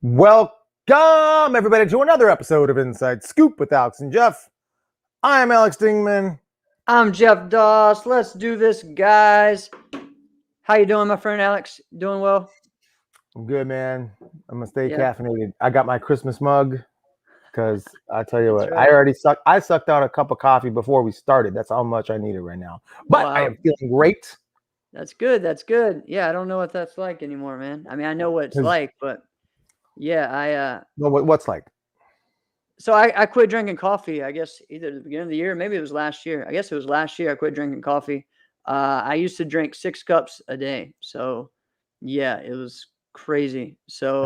Welcome, everybody, to another episode of Inside Scoop with Alex and Jeff. I'm Alex Dingman. I'm Jeff Doss. Let's do this, guys. How you doing, my friend Alex? Doing well? I'm good, man. I'm gonna stay Yeah. caffeinated. I got my Christmas mug because I tell you That's what, right. I sucked out a cup of coffee before we started. That's how much I needed right now. But I Wow. am feeling great. That's good. That's good. Yeah, I don't know what that's like anymore, man. I mean, I know what it's 'Cause- like, but yeah, No, what's like? so I quit drinking coffee, I guess either at the beginning of the year, maybe it was last year. I guess it was last year I quit drinking coffee. I used to drink 6 cups a day. So yeah, it was crazy. So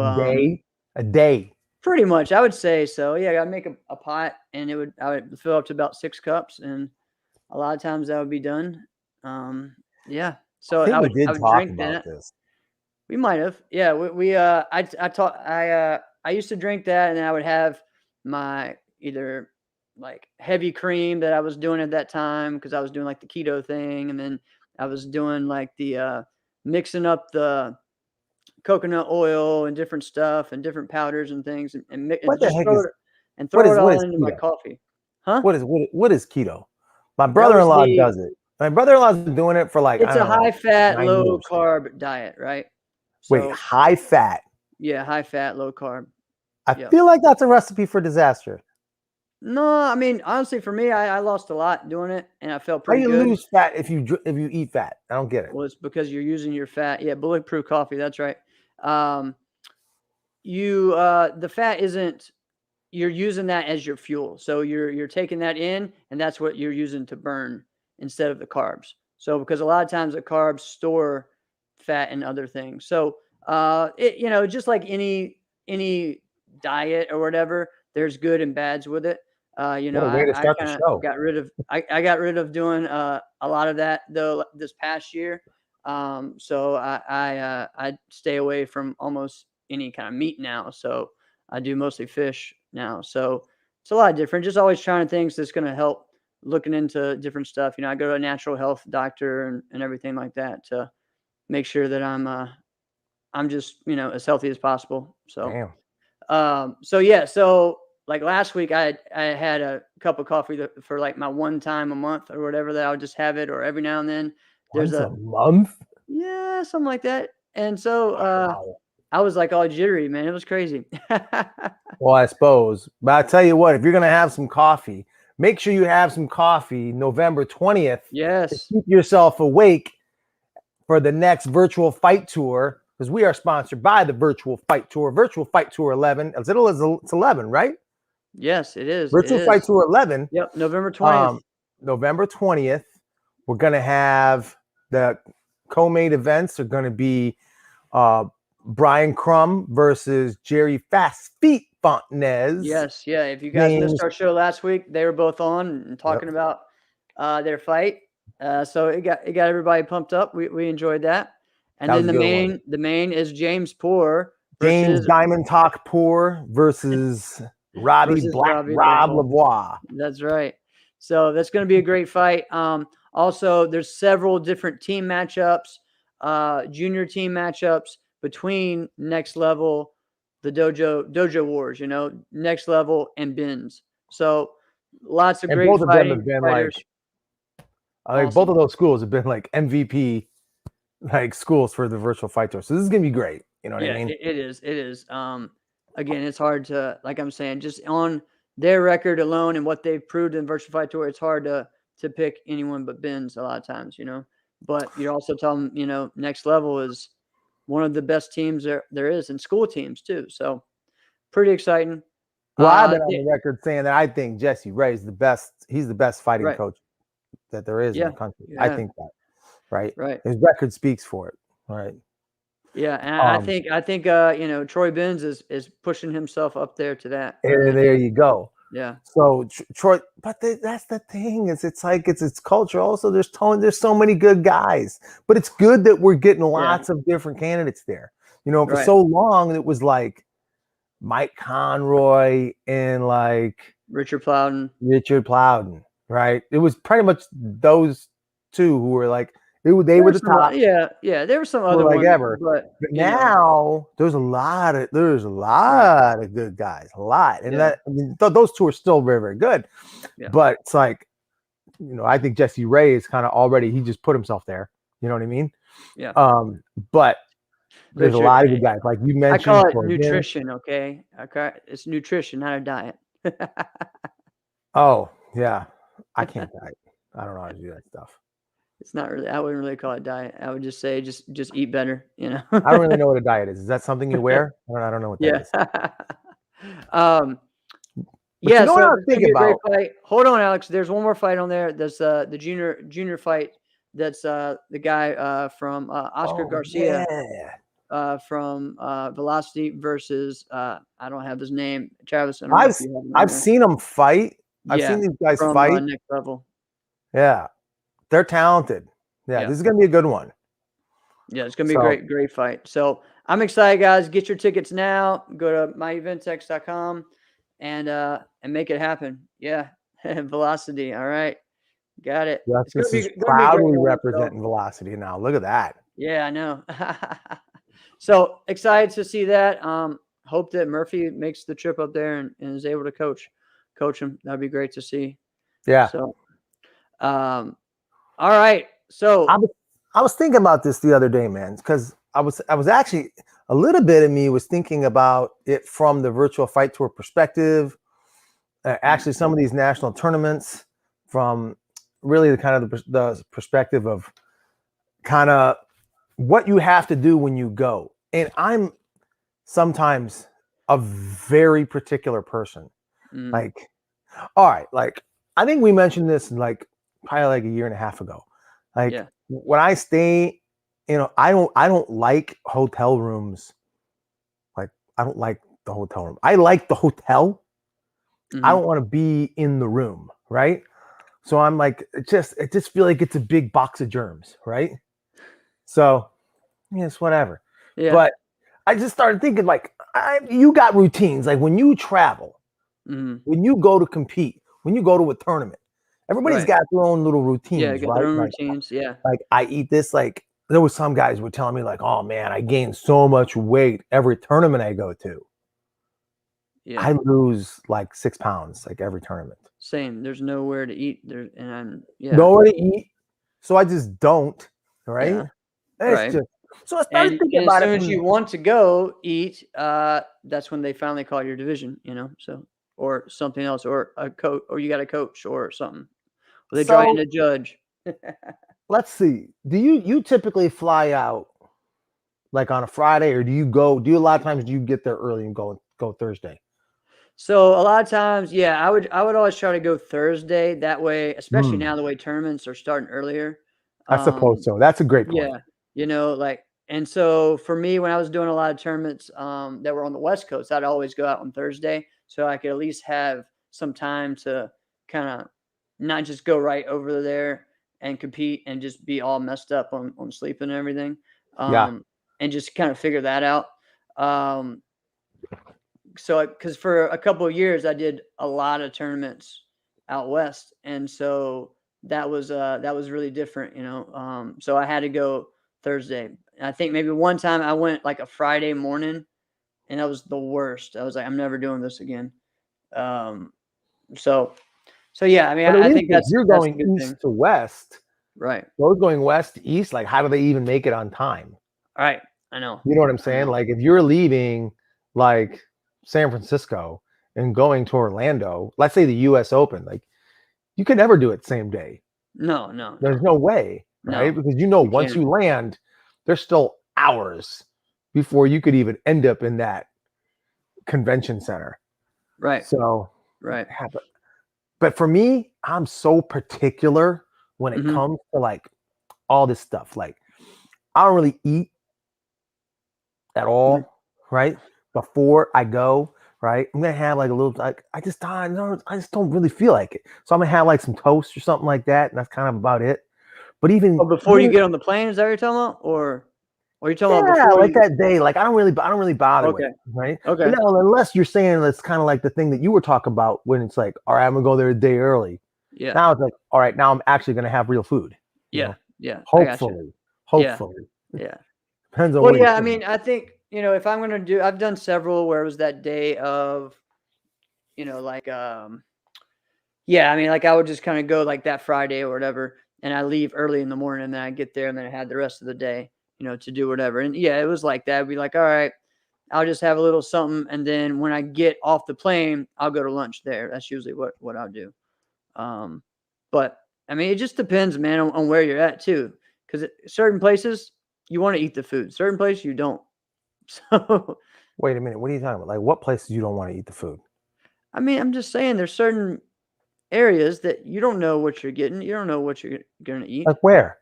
A day. pretty much, I would say so. Yeah, I gotta make a pot, and I would fill up to about 6 cups, and a lot of times that would be done. Yeah. I So think we I did would talk drink about that. this. We might have. Yeah. I used to drink that, and then I would have my either like heavy cream that I was doing at that time because I was doing like the keto thing, and then I was doing like the mixing up the coconut oil and different stuff and different powders and things, and What the just heck is throw it what all is into my keto? coffee. Huh? What is keto? My That was brother-in-law does it. My brother-in-law's been doing it for like, I It's a don't know, high fat, 9 years. low carb diet, right? Wait, So, high fat. yeah, high fat, low carb. I Yep. feel like that's a recipe for disaster. No, I mean, honestly, for me, I lost a lot doing it, and I felt How do pretty you good. lose fat if you eat fat? I don't get it. Well, it's because you're using your fat. Yeah, bulletproof coffee. That's right. Um, the fat isn't. You're using that as your fuel. So you're taking that in, and that's what you're using to burn instead of the carbs. So because a lot of times the carbs store fat and other things. So just like any diet or whatever, there's good and bads with it. What a way to I start the kind of show. got rid of I got rid of doing a lot of that though this past year. So I stay away from almost any kind of meat now. So I do mostly fish now. So it's a lot of different. Just always trying things that's going to help. Looking into different stuff. I go to a natural health doctor and everything like that to make sure that I'm just as healthy as possible. So Damn. so like last week I had a cup of coffee for like my one time a month or whatever that I would just have it, or every now and then there's Once a month? yeah, something like that. And so Wow. I was like all jittery, man. It was crazy. Well, I suppose. But I tell you what, if you're gonna have some coffee, make sure you have some coffee November 20th to Yes. keep yourself awake for the next virtual fight tour, because we are sponsored by the Virtual Fight Tour. Virtual Fight Tour 11. It's 11, right? Yes, it is. It Virtual Fight is. Tour 11. Yep, November 20th. November 20th. We're gonna have the co-main events are gonna be Brian Crum versus Jerry Fast Feet Fontenez. Yes, yeah. If you guys missed our show last week, they were both on and talking about their fight. So it got everybody pumped up. We enjoyed that. And then the main is James Poor James versus Diamond Talk Poor versus Robbie Black Rob Lavoie. That's right. So that's going to be a great fight. Also, there's several different team matchups, junior team matchups between Next Level, the Dojo Wars, Next Level and Bins. So lots of great both of them fighting have been fighters. Like both of those schools have been like MVP like schools for the Virtual Fight Tour. So this is gonna be great. You know what I mean? It is. It is. Again, it's hard to, like I'm saying, just on their record alone and what they've proved in Virtual Fight Tour, it's hard to pick anyone but Ben's a lot of times, But you're also telling them, Next Level is one of the best teams there is, and school teams too. So pretty exciting. Well, I've been on the record saying that I think Jesse Ray is the best. He's the best fighting coach that there is in the country. I think that, right? Right. His record speaks for it, right? Yeah, and I think Troy Benz is pushing himself up there to that. And there you go. Yeah. So Troy, but that's the thing is it's culture. Also, there's so many good guys, but it's good that we're getting lots of different candidates there. For so long it was like Mike Conroy and like Richard Plowden, right? It was pretty much those two who were like, They were the top. Yeah. There were some other like ones, ever. but But now there's a lot of good guys, a lot, and that I mean, those two are still very, very good. Yeah. But it's like, I think Jesse Ray is kind of already, he just put himself there. You know what I mean? Yeah. But there's a lot of good guys, like you I mentioned. call it nutrition. Okay. It's nutrition, not a diet. Oh yeah, I can't diet. I don't know how to do that stuff. It's not really. I wouldn't really call it diet. I would just say just eat better. I don't really know what a diet is. Is that something you wear? I don't know what that is. Yeah. What I was thinking about. Fight. Hold on, Alex. There's one more fight on there. There's the junior fight. That's the guy from Oscar Garcia. Yeah. From Velocity versus I don't have his name. Travis. I've seen him fight. I've seen these guys from, fight. Next Level. Yeah, they're talented. Yeah, this is gonna be a good one. Yeah, it's gonna be a great fight. So I'm excited, guys. Get your tickets now. Go to myeventx.com and make it happen. Yeah, Velocity. All right, got it. This is proudly representing Velocity now. Look at that. Yeah, I know. So excited to see that. Hope that Murphy makes the trip up there and is able to coach him. That'd be great to see. Yeah. So, all right. So I was thinking about this the other day, man, because I was actually, a little bit of me was thinking about it from the Virtual Fight Tour perspective. Actually, some of these national tournaments from really the kind of the perspective of kind of what you have to do when you go. And I'm sometimes a very particular person. Like, all right, like I think we mentioned this like probably like a year and a half ago. Like when I stay, I don't like hotel rooms. Like I don't like the hotel room. I like the hotel. I don't want to be in the room, right? So I'm like, it just feel like it's a big box of germs, right? So it's whatever. Yeah. But I just started thinking, like, you got routines. Like when you travel, when you go to compete, when you go to a tournament, everybody's got their own little routines. Yeah, got their own routines. Yeah. Like I eat this. Like there was some guys were telling me, like, oh man, I gain so much weight every tournament I go to. Yeah. I lose like 6 pounds like every tournament. Same. There's nowhere to eat there, and nowhere to eat. So I just don't. Right. Yeah. Right. So I started thinking about it. As soon as you want to go eat, that's when they finally call your division, so or something else, or a coach, or you got a coach or something. Or they draw in a judge. Let's see. Do you typically fly out like on a Friday, or do you a lot of times do you get there early and go Thursday? So a lot of times, I would always try to go Thursday. That way, especially now the way tournaments are starting earlier. I suppose so. That's a great point. Yeah. And so for me, when I was doing a lot of tournaments that were on the West Coast, I'd always go out on Thursday so I could at least have some time to kind of not just go right over there and compete and just be all messed up on sleeping and everything. And just kind of figure that out. So because for a couple of years, I did a lot of tournaments out West. And so that was really different, so I had to go Thursday. I think maybe one time I went like a Friday morning, and that was the worst. I was like, I'm never doing this again. So yeah, I mean, I think you're going east to west, right? Those going west to east, like how do they even make it on time? Right, I know. You know what I'm saying? Like if you're leaving like San Francisco and going to Orlando, let's say the U.S. Open, like you could never do it same day. No. There's no way, right? Because once you land, there's still hours before you could even end up in that convention center. Right. So, right. But for me, I'm so particular when it comes to like all this stuff. Like I don't really eat at all, right? Before I go, right? I'm gonna have like a little, like I just don't really feel like it. So I'm gonna have like some toast or something like that, and that's kind of about it. But even before you get on the plane, is that what you're talking about, or are you talking about before like that day? Like I don't really bother with it, right? Okay. But no, unless you're saying it's kind of like the thing that you were talking about when it's like, all right, I'm gonna go there a day early. Yeah. Now it's like, all right, now I'm actually gonna have real food. Yeah. Yeah, I got you. Hopefully, Yeah, hopefully. yeah. Depends on Well, where you're yeah, I sitting. mean, I think, if I'm gonna do I've done several where it was that day of, like, yeah, I mean, like, I would just kinda go, like, that Friday or whatever, and I leave early in the morning, and then I get there, and then I had the rest of the day, to do whatever, and, yeah, it was like that. I'd be like, "Alright, I'll just have a little something," and then when I get off the plane, I'll go to lunch there. That's usually what I'll do. Um, but, I mean, it just depends, man, on where you're at too, 'cause certain places, you wanna eat the food, certain places, you don't. So, Wait a minute. What are you talking about? Like, what places you don't want to eat the food? I mean, I'm just saying there's certain areas that you don't know what you're getting. You don't know what you're gonna eat. Like where?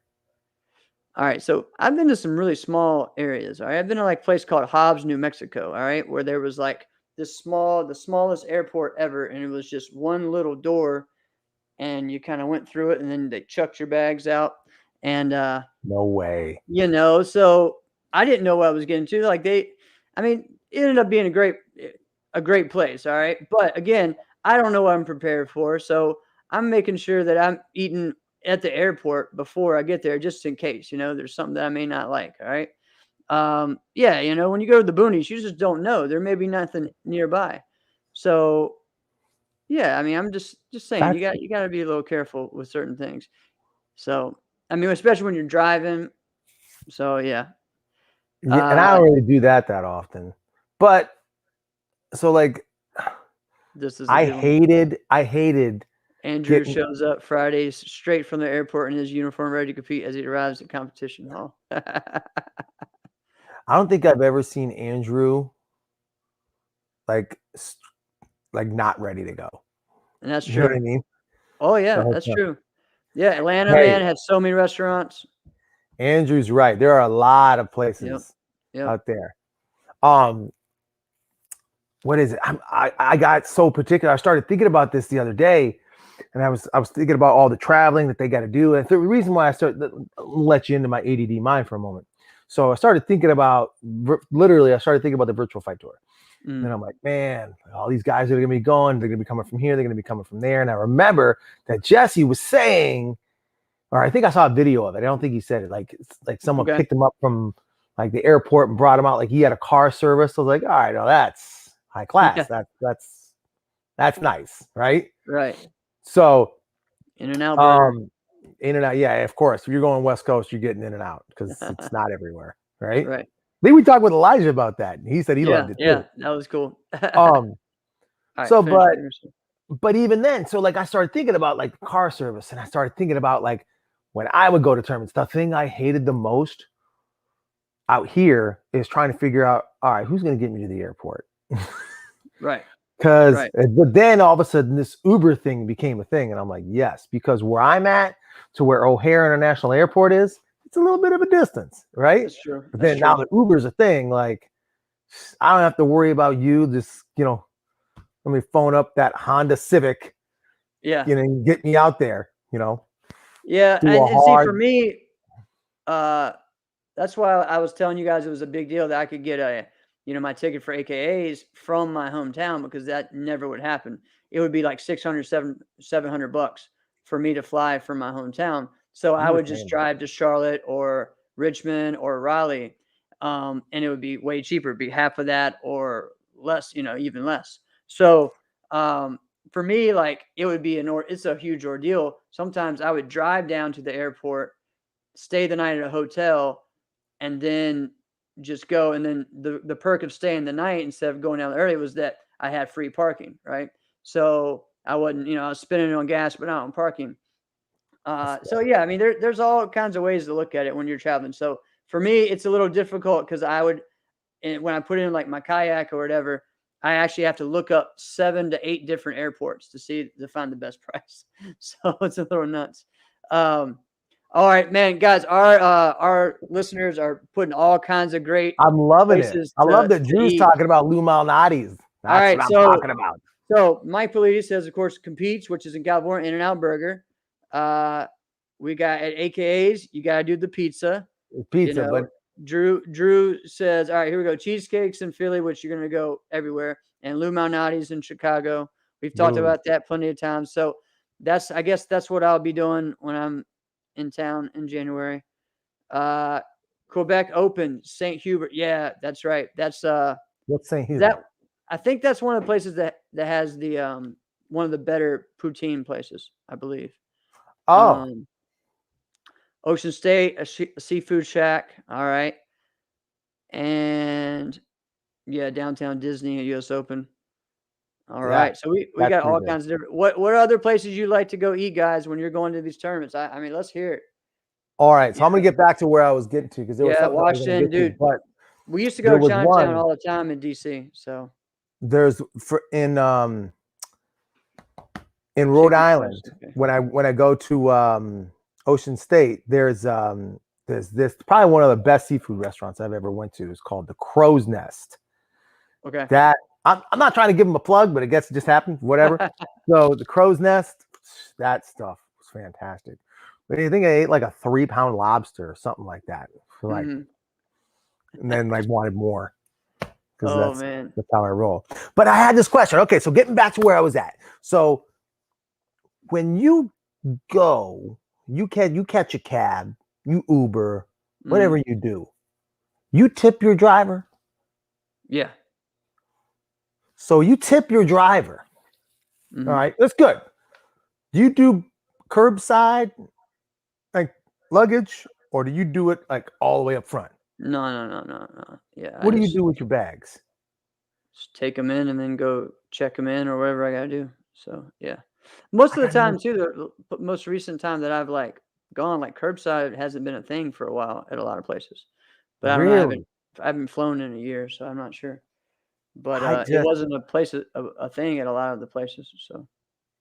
All right, so I've been to some really small areas. All right, I've been to like a place called Hobbs, New Mexico. All right, where there was like the smallest airport ever, and it was just one little door, and you kind of went through it, and then they chucked your bags out, and No way. so I didn't know what I was getting to. Like I mean, it ended up being a great place. All right, but again, I don't know what I'm prepared for, so I'm making sure that I'm eating at the airport before I get there, just in case. There's something that I may not like. All right. Yeah, when you go to the boonies, you just don't know. There may be nothing nearby. So yeah, I mean, I'm just saying That's you got to be a little careful with certain things. So I mean, especially when you're driving. So yeah. yeah, and I Uh, don't really do that often. But so like, this is a I good one. hated Andrew getting. shows up Fridays straight from the airport in his uniform, ready to compete as he arrives at competition hall. I don't think I've ever seen Andrew like like not ready to go. And that's You know what true. I mean? Oh The yeah, whole that's time. true. Yeah, Atlanta, Hey, man, had so many restaurants. Andrew's right. There are a lot of Yep. places Yep. out there. Um, what is it? I got so particular. I started thinking about this the other day, and I was thinking about all the traveling that they got to do. And the reason why I started let you into my ADD mind for a moment. So I started thinking about literally. I started thinking about the virtual fight tour. And Mm. I'm like, man, all these guys are going to be going. They're going to be coming from here. They're going to be coming from there. And I remember that Jesse was saying, or I think I saw a video of it. I don't think he said it. Like, it's like someone Okay. picked him up from like the airport and brought him out. Like he had a car service. I was like, all right, well, that's high class. Yeah. That's nice, right? Right. So, In-N-Out Burger. um, in and out, yeah, of course. If you're going West Coast, you're getting in and out because it's not everywhere, right? Right. I think we talked with Elijah about that. And he said he Yeah, loved it yeah, too. that was cool. Um, Alright, so, finish but what you were saying. but even then, so like I started thinking about like car service, and I started thinking about like when I would go to tournaments, the thing I hated the most out here is trying to figure out, all right, who's going to get me to the airport? Right, Because, right. but then all of a sudden, this Uber thing became a thing, and I'm like, yes, because where I'm at to where O'Hare International Airport is, it's a little bit of a distance, right? That's true, But that's then now true. that Uber's a thing, like I don't have to worry about you. Just let me phone up that Honda Civic, Yeah. and get me out there, Yeah, do a and see, for hard. me, uh, that's why I was telling you guys it was a big deal that I could get my ticket for AKAs from my hometown because that never would happen. It would be like 600, 700 bucks for me to fly from my hometown. So I I would just understand that. drive to Charlotte or Richmond or Raleigh, and it would be way cheaper. It'd be half of that or less, even less. So for me, like it would be it's a huge ordeal. Sometimes I would drive down to the airport, stay the night at a hotel, and then just go. And then the perk of staying the night instead of going out early was that I had free parking, right? So I wasn't, I was spending it on gas, but not on parking. So yeah, I mean, there's all kinds of ways to look at it when you're traveling. So for me, it's a little difficult because when I put in like my kayak or whatever, I actually have to look up 7 to 8 different airports to find the best price. So it's a little nuts. Um, all right, man, guys, our listeners are putting all kinds of great I'm loving it. places I love that to Drew's eat. talking about Lou Malnati's. All That's right, what I'm talking about. so Mike Police says, of course, competes, which is in California, In-N-Out Burger. We got at AKAs, you got to do the pizza. Pizza, but Drew says, all right, here we go. Cheesecakes in Philly, which you're going to go everywhere, and Lou Malnati's in Chicago. We've talked boom. about that plenty of times. So I guess that's what I'll be doing when I'm in town in January. Quebec Open, St. Hubert. Yeah, that's right. That's What's St. Hubert? that. I think that's one of the places that has the one of the better poutine places, I believe. Oh, Ocean State, a seafood shack. All right, and yeah, downtown Disney at US Open. All yeah, right, so we that's got pretty all good. kinds of different. What other places you like to go eat, guys, when you're going to these tournaments? I mean, let's hear it. All right, so Yeah, I'm gonna get back to where I was getting to because there was yeah, something I was gonna Washington, get to, dude. but We used to there go to was Chinatown one. all the time in DC. So There's in Rhode chicken Island fest. Okay. when I go to Ocean State. There's this probably one of the best seafood restaurants I've ever went to. It's called the Crow's Nest. Okay. That I'm not trying to give them a plug, but it gets just happened. Whatever. So the Crow's Nest, that stuff was fantastic. But I think I ate like a 3-pound lobster or something like that. For like, Mhm. and then like wanted more because Oh man. that's how I roll. But I had this question. Okay, so getting back to where I was at. So when you go, you catch a cab, you Uber, whatever Mhm. you do, you tip your driver. Yeah. So you tip your driver. Mhm. All right, that's good. Do you do curbside like luggage, or do you do it like all the way up front? No. Yeah, I What do you just do with your bags? take them in and then go check them in or whatever I gotta do. So yeah, most I of the got no time too. The most recent time that I've like gone like curbside hasn't been a thing for a while at a lot of places. But I don't know. really. I haven't flown in a year, so I'm not sure. But I it just wasn't a thing at a lot of the places. So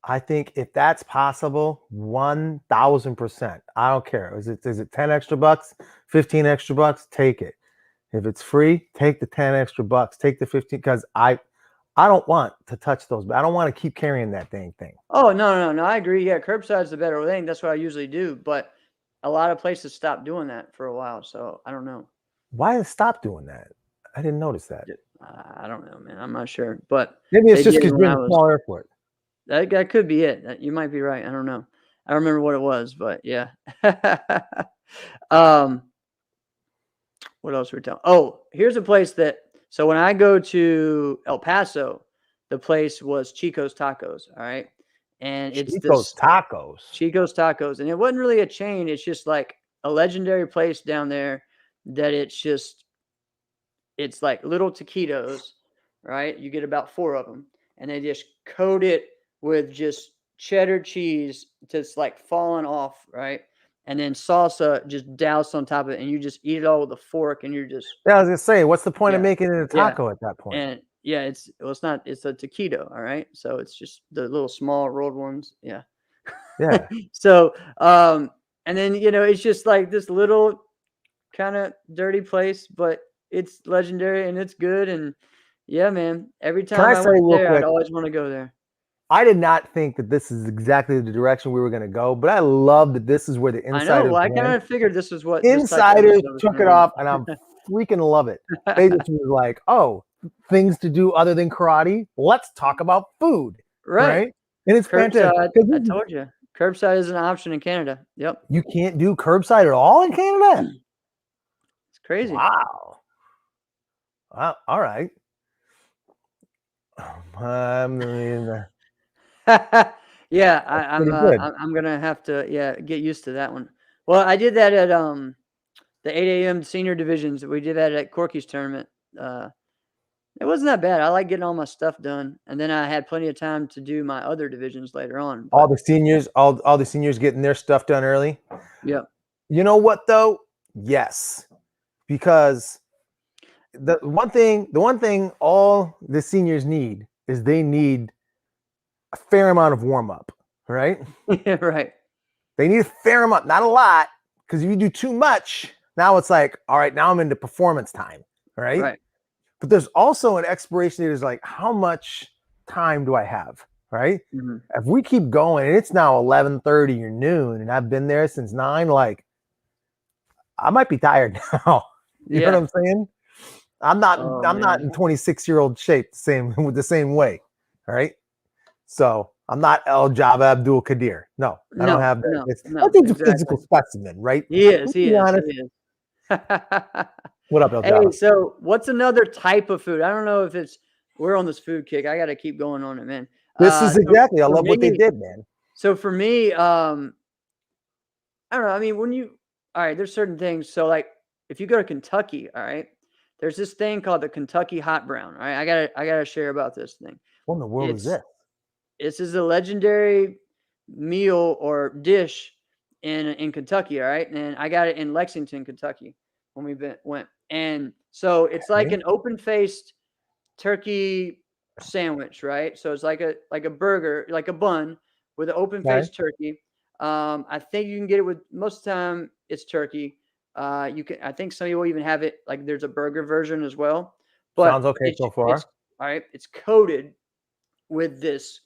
I think if that's possible, 1,000%. I don't care. Is it 10 extra bucks, 15 extra bucks? Take it. If it's free, take the 10 extra bucks, take the 15 because I don't want to touch those, but I don't want to keep carrying that dang thing. oh no, I agree. Yeah, curbside's the better thing. That's what I usually do. But a lot of places stopped doing that for a while. So I don't know. Why stop doing that? I didn't notice that. I don't know, man. I'm not sure, but Maybe it's they just did because when you're in I a was. small airport. That could be it. You might be right. I don't know. I don't remember what it was, but yeah. um, what else were we talking? Oh, here's a place that. So when I go to El Paso, the place was Chico's Tacos. All right, and it's Chico's this Tacos. Chico's Tacos, and it wasn't really a chain. It's just like a legendary place down there that it's like little taquitos, right? You get about 4 of them, and they just coat it with just cheddar cheese just like falling off, right? And then salsa just doused on top of it, and you just eat it all with a fork, and you're just Yeah, I was gonna say, what's the point of yeah, making it a yeah, taco at that point? and yeah, it's not it's a taquito, all right? So it's just the little small rolled ones, yeah. Yeah. So, and then it's just like this little kind of dirty place, but it's legendary and it's good. And yeah, man, every Can time I I say went real there, I'd quick? always want to go there. I did not think that this is exactly the direction we were going to go, but I love that this is where the I know. insiders Well, I kind went. of figured this is what this type of Insiders episode was took going it to off, and I'm freaking love it. They just was like, "Oh, things to do other than karate. Let's talk about food." Right. Right? And it's fantastic Curbside. I because told you. Curbside is an option in Canada. Yep. you can't do curbside at all in Canada. It's crazy. Wow. All right. I'm Yeah, That's pretty good. I'm gonna have to get used to that one. Well, I did that at the 8 a.m. senior divisions. We did that at Corky's tournament. Uh, It wasn't that bad. I like getting all my stuff done, and then I had plenty of time to do my other divisions later on. All But the seniors, all the seniors getting their stuff done early. yeah, You know what though? Yes, because the one thing all the seniors need is they need a fair amount of warm up, right? yeah, right, They need a fair amount, not a lot, because if you do too much, now it's like, all right, now I'm into performance time, right? right. But there's also an expiration date is like, how much time do I have, right? Mhm. If we keep going and it's now 11:30 or noon and I've been there since 9, like I might be tired now. You know what Yeah. I'm saying? Oh I'm not man. in 26-year-old shape the same with the same way. All right. So I'm not El Jabba Abdul Kadir. No, I don't No, have no, that. no, I think a physical exactly. specimen, right? He is, Let's he be is, honest. he is. What up, El Hey, Jabba? so what's another type of food? I don't know if it's we're on this food kick. I got to keep going on it, man. This is So exactly. I for love what they me, did, man. so for me, I don't know. I mean, all right, there's certain things. So like, if you go to Kentucky, all right, there's this thing called the Kentucky Hot Brown. All right, I gotta share about this thing. What in the world is It's this? this is a legendary meal or dish in Kentucky. All right, and I got it in Lexington, Kentucky when went. And so it's like Okay. an open faced turkey sandwich, right? So it's like a burger, like a bun with an open Okay. faced turkey. I think you can get it with most of the time it's turkey. You can I think some people even have it like there's a burger version as well. Sounds But okay so it's far. all right, it's coated with this.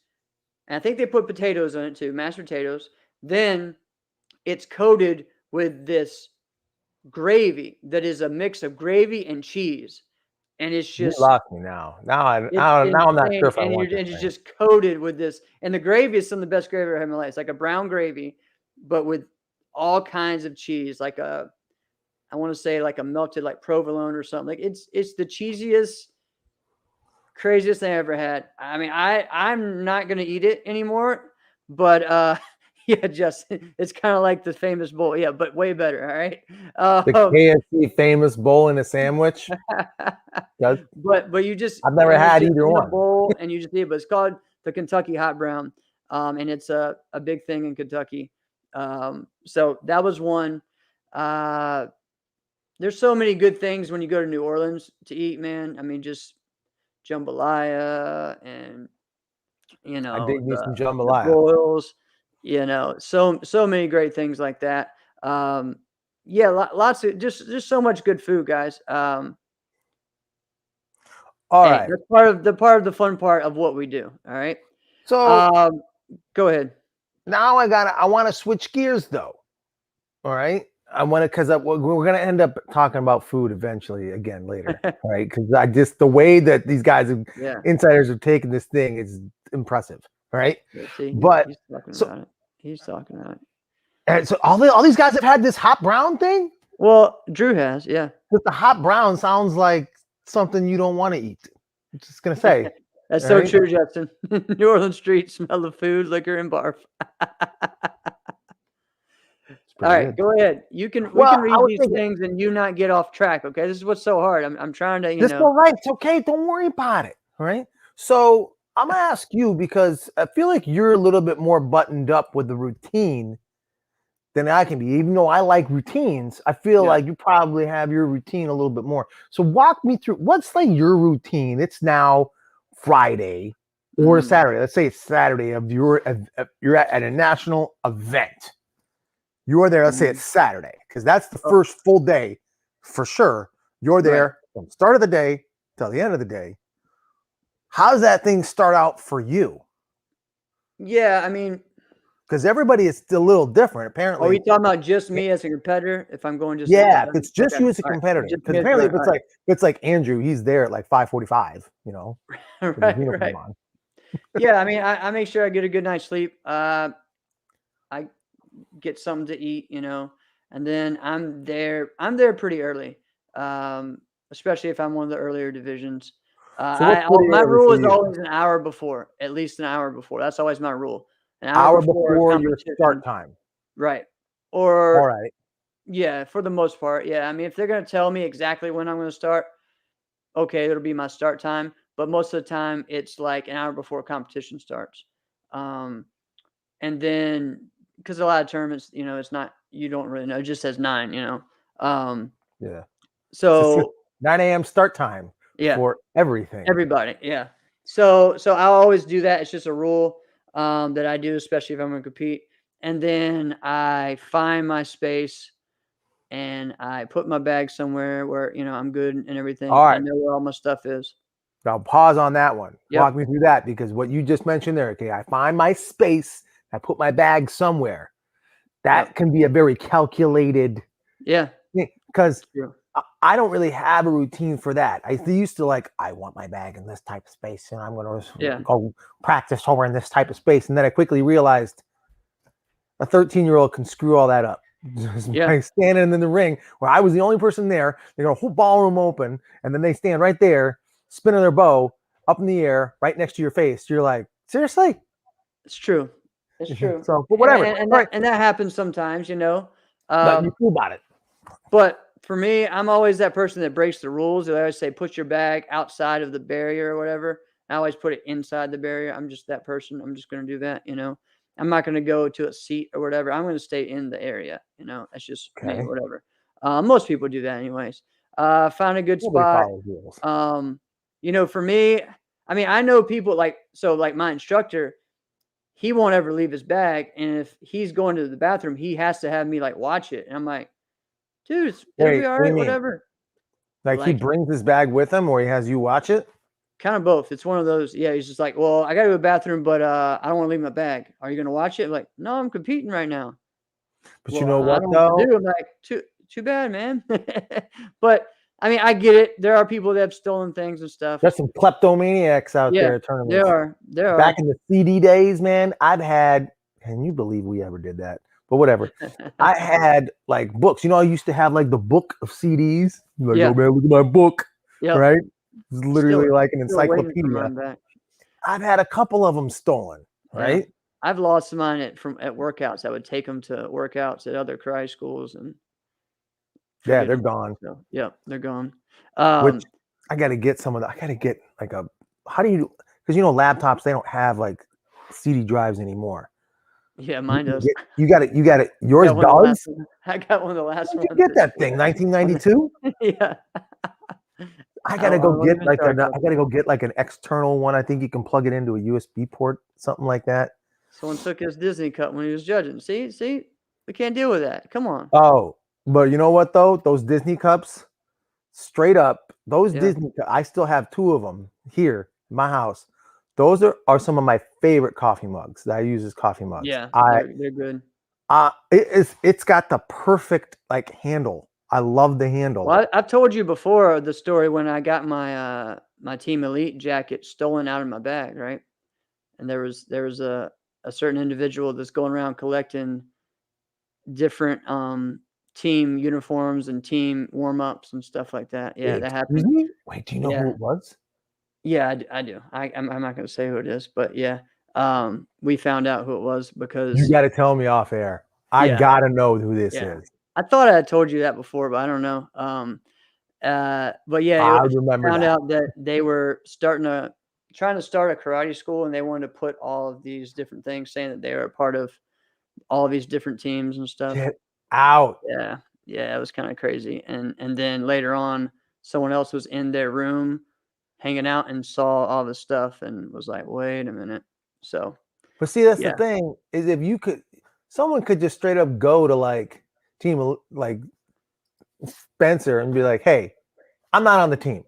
And I think they put potatoes on it too, mashed potatoes. Then it's coated with this gravy that is a mix of gravy and cheese. And it's You just lost me now. it's Now I'm not sure insane, if I and want this it's thing. just coated with this, and the gravy is some of the best gravy I've ever had in my life. It's like a brown gravy, but with all kinds of cheese, like I want to say like a melted like provolone or something. Like it's the cheesiest, craziest thing I ever had. I mean, I'm not gonna eat it anymore, but yeah, Justin, it's kind of like the famous bowl, yeah, but way better. All right. The KFC famous bowl in a sandwich. Does But you just I've never and it's had just either in a one. bowl and you just eat it. But it's called the Kentucky Hot Brown, and it's a big thing in Kentucky. So that was one. Uh, there's so many good things when you go to New Orleans to eat, man. I mean, just jambalaya and I dig me some the jambalaya. boils, so many great things like that. Yeah, lots of just so much good food, guys. All Hey, right. that's part of the fun part of what we do. All right. So Um, Go ahead. now I want to switch gears though. All right. I want to because we're gonna end up talking about food eventually again later, right? Because I just the way that these guys Yeah. insiders are taking this thing is impressive, right? Yeah, see, But he's talking so about it. He's talking about it. and so all these guys have had this hot brown thing. Well, Drew has, yeah. But the hot brown sounds like something you don't want to eat. I'm just gonna say. That's All so right? true, Justin. New Orleans streets smell of food, liquor, and barf. It's All pretty right, good. go ahead. We Well, can I read was these thinking things and you not get off track. Okay, this is what's so hard. I'm trying to, this all right. It's okay. Don't worry about it. All right. So I'm gonna ask you because I feel like you're a little bit more buttoned up with the routine than I can be. Even though I like routines, I feel Yeah. like you probably have your routine a little bit more. So walk me through what's like your routine. It's now Friday or Mm. Saturday. Let's say it's Saturday of you're at a national event. You are there. Let's say Mhm. it's Saturday because that's the Oh, first full day for sure. You're right. there from the start of the day till the end of the day. How does that thing start out for you? Yeah, I mean, Because everybody is still a little different. are we Apparently, talking about just me as a competitor? If I'm going just as a yeah, if competitor? it's just Okay. you as a All right. competitor. Just Because me as a apparently, if competitor. it's like Andrew, he's there at like 5:45. All With his right. uniform Right. on. Yeah, I mean, I make sure I get a good night's sleep. I get something to eat, and then I'm there. I'm there pretty early, especially if I'm one of the earlier divisions. So what's pretty My early rule for is you? always an hour before, at least an hour before. That's always my rule. An hour Hour before a before your competition, start time. right? All Or right. yeah, for the most part, yeah. I mean, if they're gonna tell me exactly when I'm gonna start, okay, it'll be my start time. But most of the time, it's like an hour before competition starts. Um, and then because a lot of tournaments, it's not you don't really know. It just says 9. Um, Yeah. It's just so 9 a.m. start time yeah, for everything. everybody, yeah. So I'll always do that. It's just a rule that I do, especially if I'm going to compete. And then I find my space and I put my bag somewhere where I'm good and everything. All I right. know where all my stuff is. Now pause on that one. Yep. Walk me through that because what you just mentioned there, okay, I find my space, I put my bag somewhere. That Yep. can be a very calculated Yeah. thing because True. I don't really have a routine for that. I used to like, I want my bag in this type of space, and I'm going to go practice over in this type of space. And then I quickly realized a 13-year-old can screw all that up. By standing in the ring where I was the only person there, they got a whole ballroom open, and then they stand right there, spinning their bow up in the air, right next to your face. You're like, seriously? It's true. It's true. So, but whatever. And that happens sometimes, you know. But you feel about it. But for me, I'm always that person that breaks the rules. I always say, put your bag outside of the barrier or whatever. I always put it inside the barrier. I'm just that person. I'm just going to do that, you know. I'm not going to go to a seat or whatever. I'm going to stay in the area, you know. That's just me, whatever. Most people do that anyways. Found a good spot. You know, for me, I mean, I know people like my instructor, he won't ever leave his bag. And if he's going to the bathroom, he has to have me like watch it. And I'm like, dude, it'll be all right, whatever. Like he brings his bag with him, or he has you watch it? Kind of both. It's one of those. Yeah, he's just like, well, I got to go to the bathroom, but I don't want to leave my bag. Are you going to watch it? I'm like, no, I'm competing right now. But you know what, though? I'm like, too bad, man. But I mean, I get it. There are people that have stolen things and stuff. There's some kleptomaniacs out there at tournaments. There are. Back in the CD days, man, I've had, can you believe we ever did that? But whatever. I had like books. You know, I used to have like the book of CDs. Like, oh man, look at my book. Right? It's literally like an encyclopedia. I've had a couple of them stolen, right? I've lost mine at workouts. I would take them to workouts at other karate schools, and they're gone. So, they're gone. Which I got to get some of that. I got to get like how do you? Because you know, laptops, they don't have like CD drives anymore. Yeah, mine does. You got it. Yours does. I got one of the last ones. Did you get that thing? 1992. Yeah. I gotta go get like I gotta go get like an external one. I think you can plug it into a USB port, something like that. Someone took his Disney cup when he was judging. See, we can't deal with that. Come on. Oh, but you know what though? Those Disney cups, straight up, Disney cups, I still have 2 of them here in my house. Those are some of my favorite coffee mugs that I use as coffee mugs. Yeah, they're good. It's got the perfect like handle. I love the handle. Well, I've told you before the story when I got my my Team Elite jacket stolen out of my bag, right? And there was a certain individual that's going around collecting different team uniforms and team warm-ups and stuff like that. Yeah, that happened. Wait, do you know who it was? Yeah, I do. I'm not going to say who it is, but yeah, we found out who it was because you got to tell me off air. I got to know who this is. I thought I had told you that before, but I don't know. But yeah, I remember found out that they were trying to start a karate school, and they wanted to put all of these different things, saying that they were a part of all these different teams and stuff. Get out. Yeah, it was kind of crazy. And then later on, someone else was in their room hanging out and saw all the stuff and was like, wait a minute. So, but see, that's the thing, is if someone could just straight up go to like team like Spencer and be like, hey, I'm not on the team.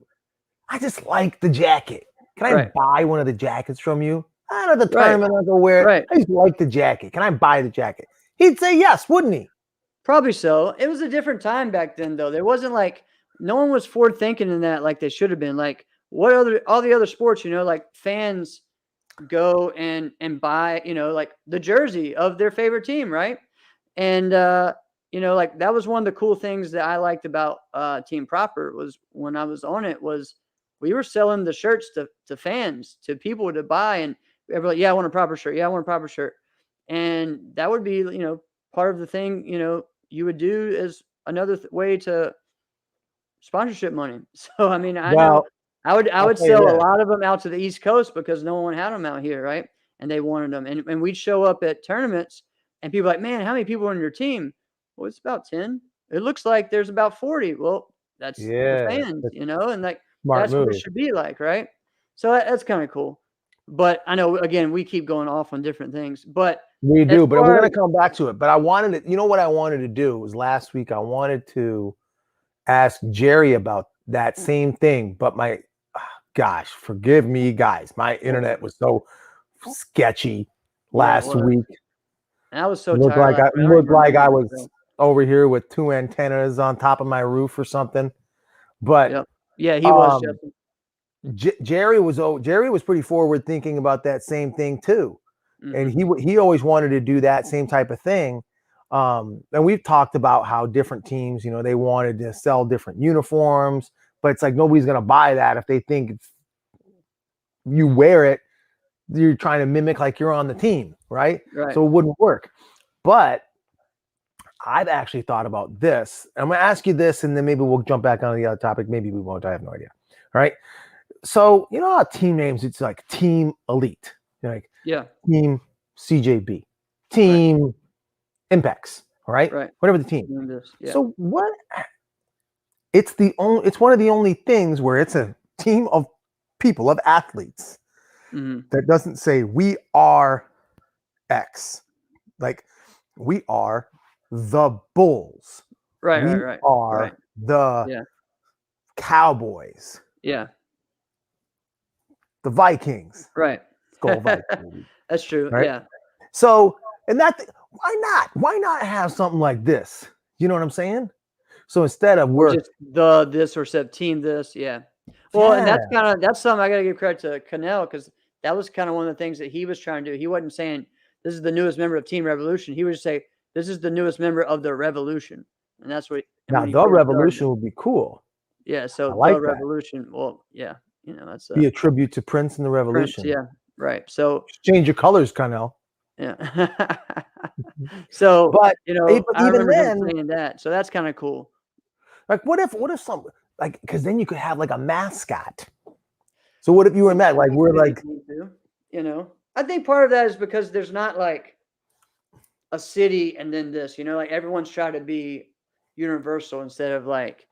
I just like the jacket. Can I buy one of the jackets from you? Out of the tournament, I'll go wear it. I just like the jacket. Can I buy the jacket? He'd say yes, wouldn't he? Probably so. It was a different time back then, though. There wasn't like, no one was forward thinking in that like they should have been. Like all the other sports, you know, like fans go and buy, you know, like the jersey of their favorite team, right? And you know, like that was one of the cool things that I liked about Team Proper was when I was on it was we were selling the shirts to fans, to people to buy, and everybody, yeah, I want a Proper shirt. Yeah, I want a Proper shirt. And that would be, you know, part of the thing, you know, you would do as another way to sponsorship money. So, I mean, I know I would sell a lot of them out to the East Coast because no one had them out here, right? And they wanted them. And we'd show up at tournaments and people were like, man, how many people are on your team? Well, it's about 10. It looks like there's about 40. Well, that's the fans, you know, and like that's what it should be like, right? So that's kind of cool. But I know, again, we keep going off on different things, but we do, but we're going to come back to it. But I wanted to, you know what I wanted to do was last week, I wanted to ask Jerry about that same thing, but gosh, forgive me, guys. My internet was so sketchy last week. And I was so tired. Looked like I was over here with 2 antennas on top of my roof or something. But Yep. Yeah, he was um, Justin. Jerry was pretty forward thinking about that same thing too, and Mm-hmm. he always wanted to do that same type of thing. And we've talked about how different teams, you know, they wanted to sell different uniforms, but it's like nobody's going to buy that if they think if you wear it, you're trying to mimic like you're on the team, right? Right. So it wouldn't work. But I've actually thought about this. I'm going to ask you this, and then maybe we'll jump back on the other topic. Maybe we won't. I have no idea. All right. So you know how team names, it's like Team Elite, like Yeah. Team CJB, Team Impex, all right? Right. Whatever the team. Yeah. So what? It's one of the only things where it's a team of people, of athletes, that doesn't say we are X, like we are the Bulls, Right. we Right. are the Yeah. Cowboys, Yeah. the Vikings, Right. Skull Vikings. That's true. Right? Yeah. So, and why not? Why not have something like this? You know what I'm saying? So instead of Or just this or set team this, yeah. Well, and that's something I gotta give credit to Cannell, because that was kind of one of the things that he was trying to do. He wasn't saying this is the newest member of Team Revolution. He would just say this is the newest member of the Revolution, and that's what. now the Revolution would be cool. Yeah. So like the Revolution. Well, yeah. You know, that's be a tribute to Prince and the Revolution. Prince, yeah. Right. So change your colors, Cannell. Yeah. So, but you know, but I even remember then, him saying that. So that's kind of cool. Like, what if some, like, because then you could have like a mascot. So what if you were met, like, we're like, you know, I think part of that is because there's not like a city and then this, you know, like everyone's trying to be universal instead of like,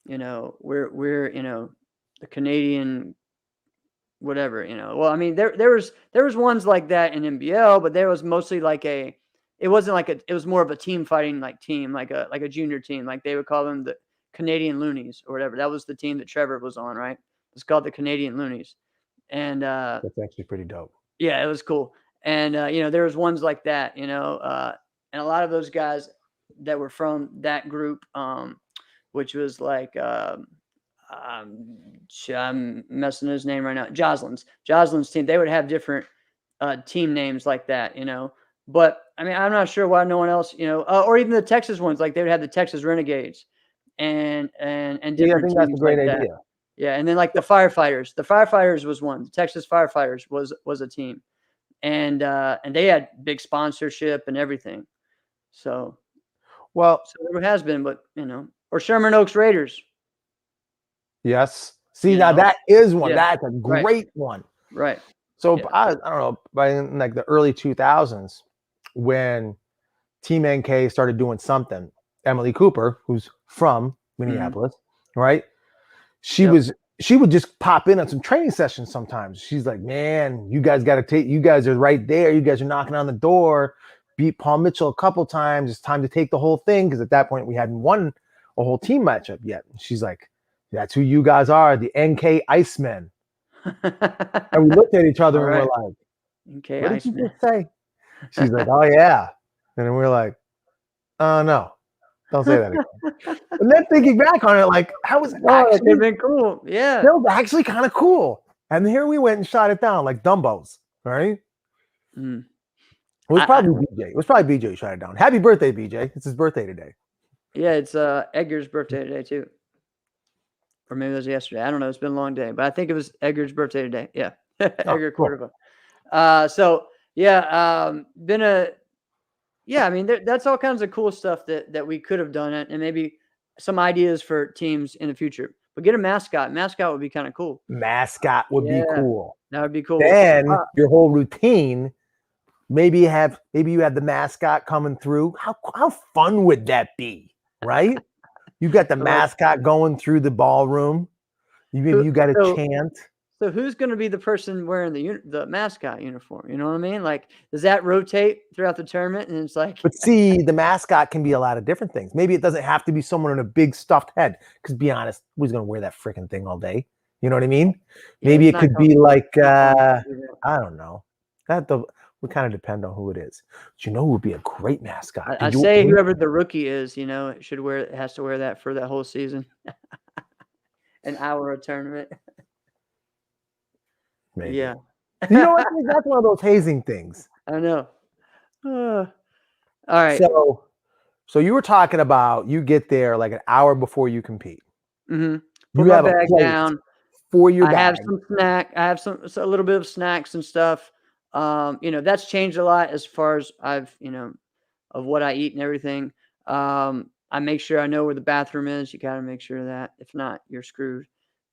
you know, we're you know, the Canadian whatever, you know. Well, I mean, there was ones like that in NBL, but there was mostly like it wasn't like it was more of a team fighting like team, like a junior team, like they would call them the Canadian Loonies or whatever. That was the team that Trevor was on, right? It's called the Canadian Loonies, and that's actually pretty dope. Yeah, it was cool, and you know, there was ones like that, you know, and a lot of those guys that were from that group, which was like. I'm messing his name right now. Jocelyn's team. They would have different team names like that, you know. But I mean, I'm not sure why no one else, you know, or even the Texas ones, like they would have the Texas Renegades, and different. Yeah, I think that's a great idea. That. Yeah, and then like the firefighters. The firefighters was one. The Texas firefighters was a team, and they had big sponsorship and everything. So, well, there has been, but you know, or Sherman Oaks Raiders. Yes. See, now that is one. Yeah. That's a great one. Right. So I don't know, by like the early 2000s, when Team NK started doing something, Emily Cooper, who's from Minneapolis, right? She would just pop in on some training sessions sometimes. She's like, man, you guys got to you guys are right there. You guys are knocking on the door. Beat Paul Mitchell a couple times. It's time to take the whole thing. Because at that point, we hadn't won a whole team matchup yet. She's like, that's who you guys are, the NK Icemen. And we looked at each other and we're like, NK what did you just say? She's like, oh, yeah. And then we're like, oh, no. Don't say that again. And then thinking back on it, like, that was actually been cool. Yeah. That was actually kind of cool. And here we went and shot it down like Dumbos, right? It was probably BJ. It was probably BJ who shot it down. Happy birthday, BJ. It's his birthday today. Yeah, it's Edgar's birthday today, too. Or maybe it was yesterday. I don't know. It's been a long day, but I think it was Edgar's birthday today. Yeah. Edgar Cordova. So yeah, I mean, that's all kinds of cool stuff that we could have done, and maybe some ideas for teams in the future. But get a mascot. Mascot would be kind of cool. Mascot would be cool. That would be cool. Then your whole routine, maybe you have the mascot coming through. How fun would that be, right? You got the mascot going through the ballroom. You got a chant. So who's going to be the person wearing the mascot uniform? You know what I mean? Like, does that rotate throughout the tournament? And it's like, but see, the mascot can be a lot of different things. Maybe it doesn't have to be someone in a big stuffed head. Because be honest, who's going to wear that freaking thing all day? You know what I mean? Maybe it could be like I don't know. Would kind of depend on who it is. But you know who would be a great mascot? I say whoever the rookie is, you know, has to wear that for that whole season. an hour of tournament. Maybe. Yeah. You know what? That's one of those hazing things. I know. All right. So you were talking about you get there like an hour before you compete. Put You my have a bag plate down. for your I have bag. some snack. I have a little bit of snacks and stuff. That's changed a lot as far as of what I eat and everything. I make sure I know where the bathroom is. You got to make sure of that. If not, you're screwed.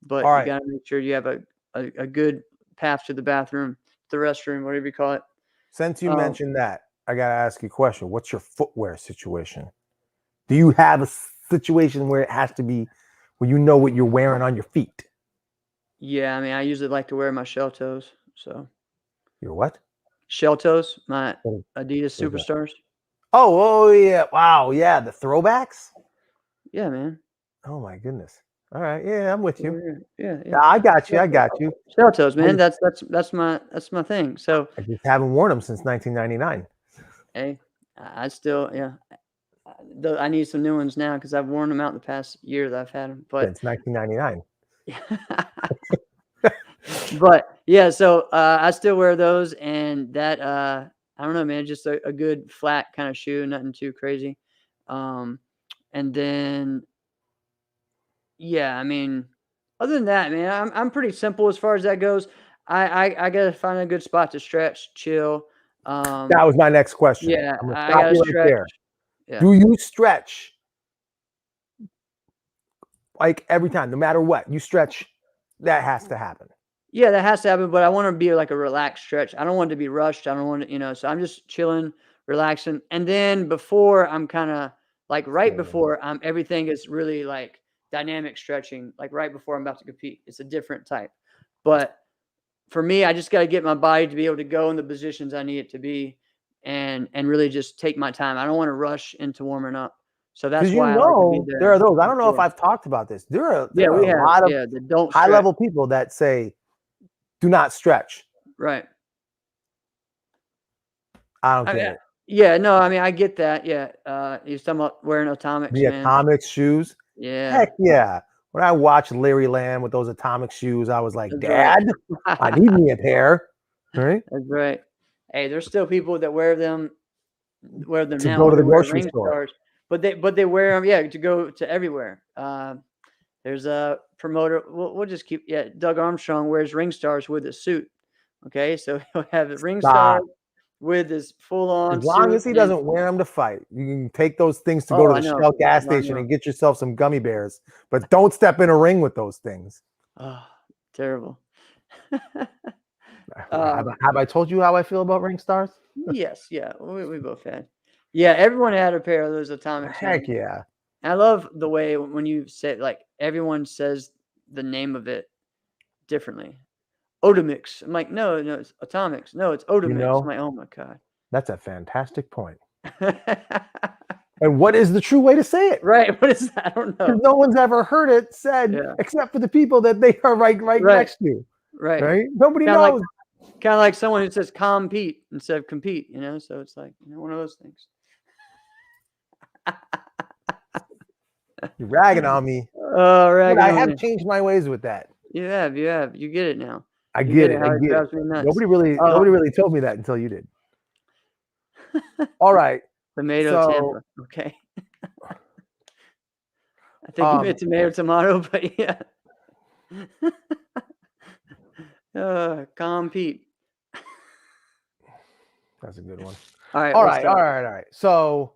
But All you right. got to make sure you have a good path to the bathroom, the restroom, whatever you call it. Since you mentioned that, I got to ask you a question. What's your footwear situation? Do you have a situation where it has to be where you know what you're wearing on your feet? Yeah, I mean, I usually like to wear my shell toes. So Your what? shell toes, my What Adidas is that? Superstars. Oh yeah. Wow. Yeah. The throwbacks. Yeah, man. Oh my goodness. All right. Yeah, I'm with you. Yeah. I got you. I got you. Shell toes, man. That's my thing. So I just haven't worn them since 1999. hey, I still I need some new ones now because I've worn them out the past year that I've had them. But Since 1999. but yeah, so I still wear those, and that I don't know, man, just a good flat kind of shoe, nothing too crazy. And then yeah, I mean, other than that, man, I'm pretty simple as far as that goes. I gotta find a good spot to stretch, chill. That was my next question. Yeah, I'm gonna I stop gotta you right stretch. there. Yeah. Do you stretch like every time, no matter what? You stretch. That has to happen. Yeah, that has to happen, but I want to be like a relaxed stretch. I don't want it to be rushed. I don't want to, so I'm just chilling, relaxing. And then before I'm kind of like right before everything is really like dynamic stretching, like right before I'm about to compete. It's a different type. But for me, I just got to get my body to be able to go in the positions I need it to be and really just take my time. I don't want to rush into warming up. So that's why I like to be There are there those. I don't know if before. I've talked about this. There are Yeah, we a have. lot of Yeah, the don't high stretch. level people that say, "Do not stretch." Right. I don't get it. Yeah, no, I mean, I get that. Yeah. You're talking about wearing Atomics, The man. Atomics shoes. Yeah. Heck yeah. When I watched Larry Lamb with those Atomic shoes, I was like, That's Dad, right. I need me a pair. Right? That's right. Hey, there's still people that wear them To now. go to They the wear grocery ring store. stars, but they wear them, yeah, to go to everywhere. There's a promoter. We'll just keep. Yeah, Doug Armstrong wears ring stars with a suit. Okay, so he'll have his ring stars with his full on. As long as he doesn't wear them to fight, you can take those things to go to the Shell gas station and get yourself some gummy bears. But don't step in a ring with those things. Oh, terrible. Have I told you how I feel about ring stars? Yes, yeah, we both had. Yeah, everyone had a pair of those Atomics. Heck yeah. I love the way when you say, like, everyone says the name of it differently. Otomix. I'm like, no, it's Atomics. No, it's Otomix. I'm like, oh my God. That's a fantastic point. And what is the true way to say it? Right. What is that? I don't know. No one's ever heard it said except for the people that they are right next to. Right? Nobody knows. Kind of like someone who says compete instead of compete, so it's like, one of those things. You're ragging on me. Oh, ragging I have changed my ways with that. You have. You get it now. I get it. Nobody really told me that until you did. All right. Tomato Tampa. Okay. I think you meant tomato, but yeah. Compete. That's a good one. All right. All right. So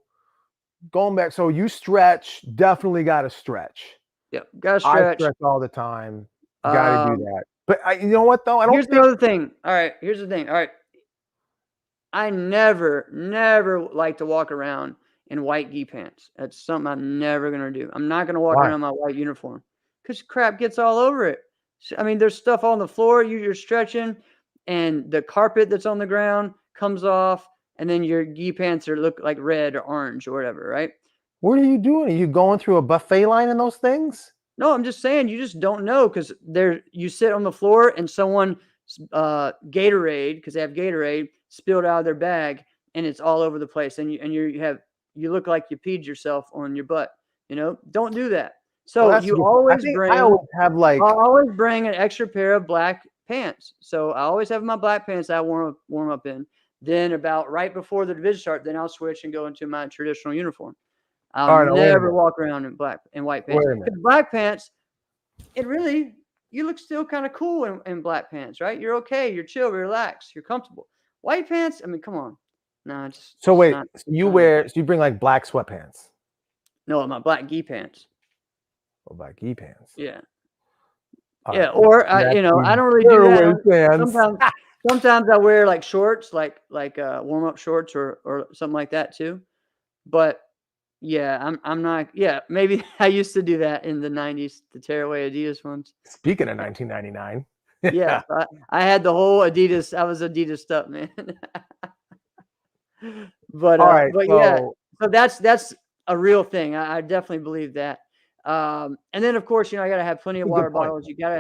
going back, so you stretch, definitely got to stretch. Yep, got to stretch. I stretch all the time. Got to do that. But you know what though? Here's another thing. All right. Here's the thing. All right. I never like to walk around in white gi pants. That's something I'm never gonna do. I'm not gonna walk around in my white uniform because crap gets all over it. I mean, there's stuff on the floor. You're stretching, and the carpet that's on the ground comes off, and then your gi pants look like red or orange or whatever, right? What are you doing? Are you going through a buffet line in those things? No, I'm just saying you just don't know because you sit on the floor and someone Gatorade, because they have Gatorade, spilled out of their bag and it's all over the place, and you look like you peed yourself on your butt. Don't do that. So that's you good. always I always have like, I always bring an extra pair of black pants. So I always have my black pants I warm up in. Then about right before the division start, then I'll switch and go into my traditional uniform. I'll all right, now wait a never minute. walk around in black and white pants. Wait a minute. Because black pants, it really you look still kind of cool in black pants, right? You're okay, you're chill, relaxed, you're comfortable. White pants, I mean, come on. No, So just wait, not. so you Not so you bring like black sweatpants no, my black gi pants. or black gi pants? Yeah. All Yeah, right. or I That's I even don't really do that. pants. Sometimes I wear like shorts, like warm up shorts or something like that too. But yeah, I'm not. Yeah, maybe I used to do that in the '90s, the tearaway Adidas ones. Speaking of 1999. Yeah, Yeah. so I had the whole Adidas. I was Adidas stuff, man. All right. But yeah, So so that's a real thing. I definitely believe that. And then of course, I gotta have plenty of that's a water good point. bottles. You gotta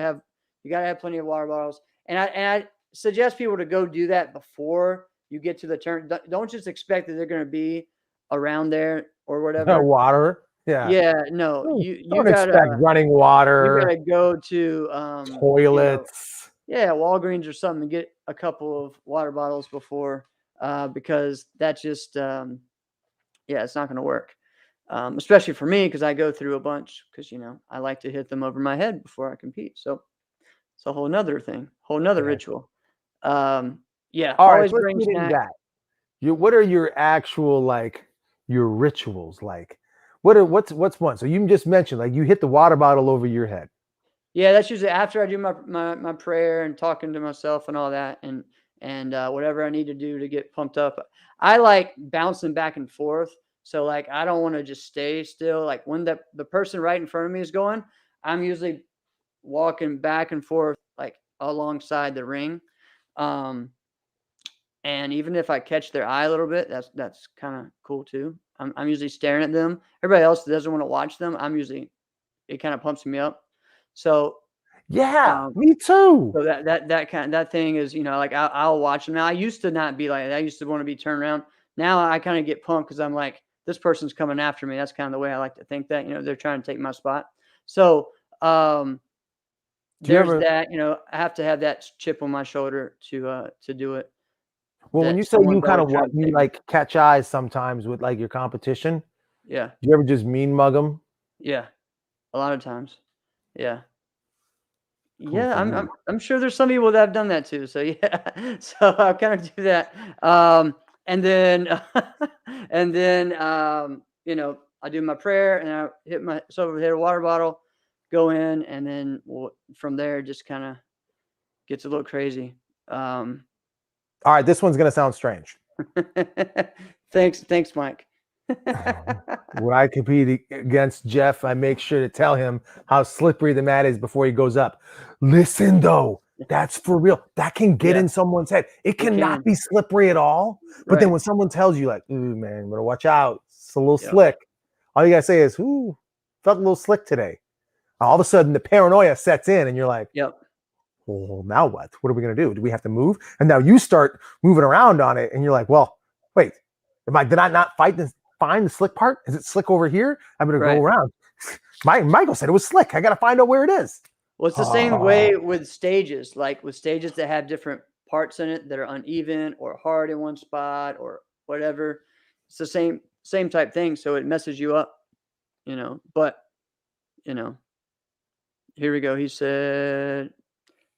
have plenty of water bottles. And I suggest people to go do that before you get to the turn. Don't just expect that they're gonna be around there or whatever. Water. Yeah. Yeah, no, you Don't expect gotta running you water, gotta go to toilets. yeah, Walgreens or something and get a couple of water bottles before because that just yeah, it's not going to work. Especially for me because I go through a bunch because I like to hit them over my head before I compete. So it's a whole nother thing, whole nother Okay. ritual. Yeah, All right. always So let's bring get into snacks. that. What are your actual like your rituals like? What's one? So you just mentioned like you hit the water bottle over your head. Yeah, that's usually after I do my prayer and talking to myself and all that, and whatever I need to do to get pumped up. I like bouncing back and forth, so like I don't want to just stay still. Like when the person right in front of me is going, I'm usually walking back and forth like alongside the ring. Um, and even if I catch their eye a little bit, that's kind of cool too. I'm usually staring at them. Everybody else that doesn't want to watch them, it kind of pumps me up. So Yeah, um, me too. so that thing is, like I'll watch them. Now I used to not be like that. I used to want to be turned around. Now I kind of get pumped because I'm like, this person's coming after me. That's kind of the way I like to think that, they're trying to take my spot. So Do you there's ever that, I have to have that chip on my shoulder to do it. Well, when That you say you someone's kind always of trying to you take me. like catch eyes sometimes with like your competition, Yeah. do you ever just mean mug them? Yeah. A lot of times. Yeah. Cool Yeah, for I'm I'm you. I'm sure there's some people that have done that too. So yeah, so I kind of do that. And then and then I do my prayer and I hit a water bottle, go in, and then from there it just kind of gets a little crazy. Um, All right, this one's gonna sound strange. thanks, Mike. When I compete against Jeff, I make sure to tell him how slippery the mat is before he goes up. Listen, though, that's for real. That can get Yeah, in someone's head. It it cannot can. be slippery at all. But then Right. when someone tells you, like, ooh, man, better watch out. It's a little Yep. slick. All you gotta say is, ooh, felt a little slick today. All of a sudden, the paranoia sets in, and you're like, Yep. well, now what? What are we gonna do? Do we have to move? And now you start moving around on it, and you're like, well, wait, did I not find the slick part? Is it slick over here? I'm gonna go Right. around. Michael said it was slick. I gotta find out where it is. Well, it's the same way with stages, like with stages that have different parts in it that are uneven or hard in one spot or whatever. It's the same type thing, so it messes you up, But, you know, here we go. He said,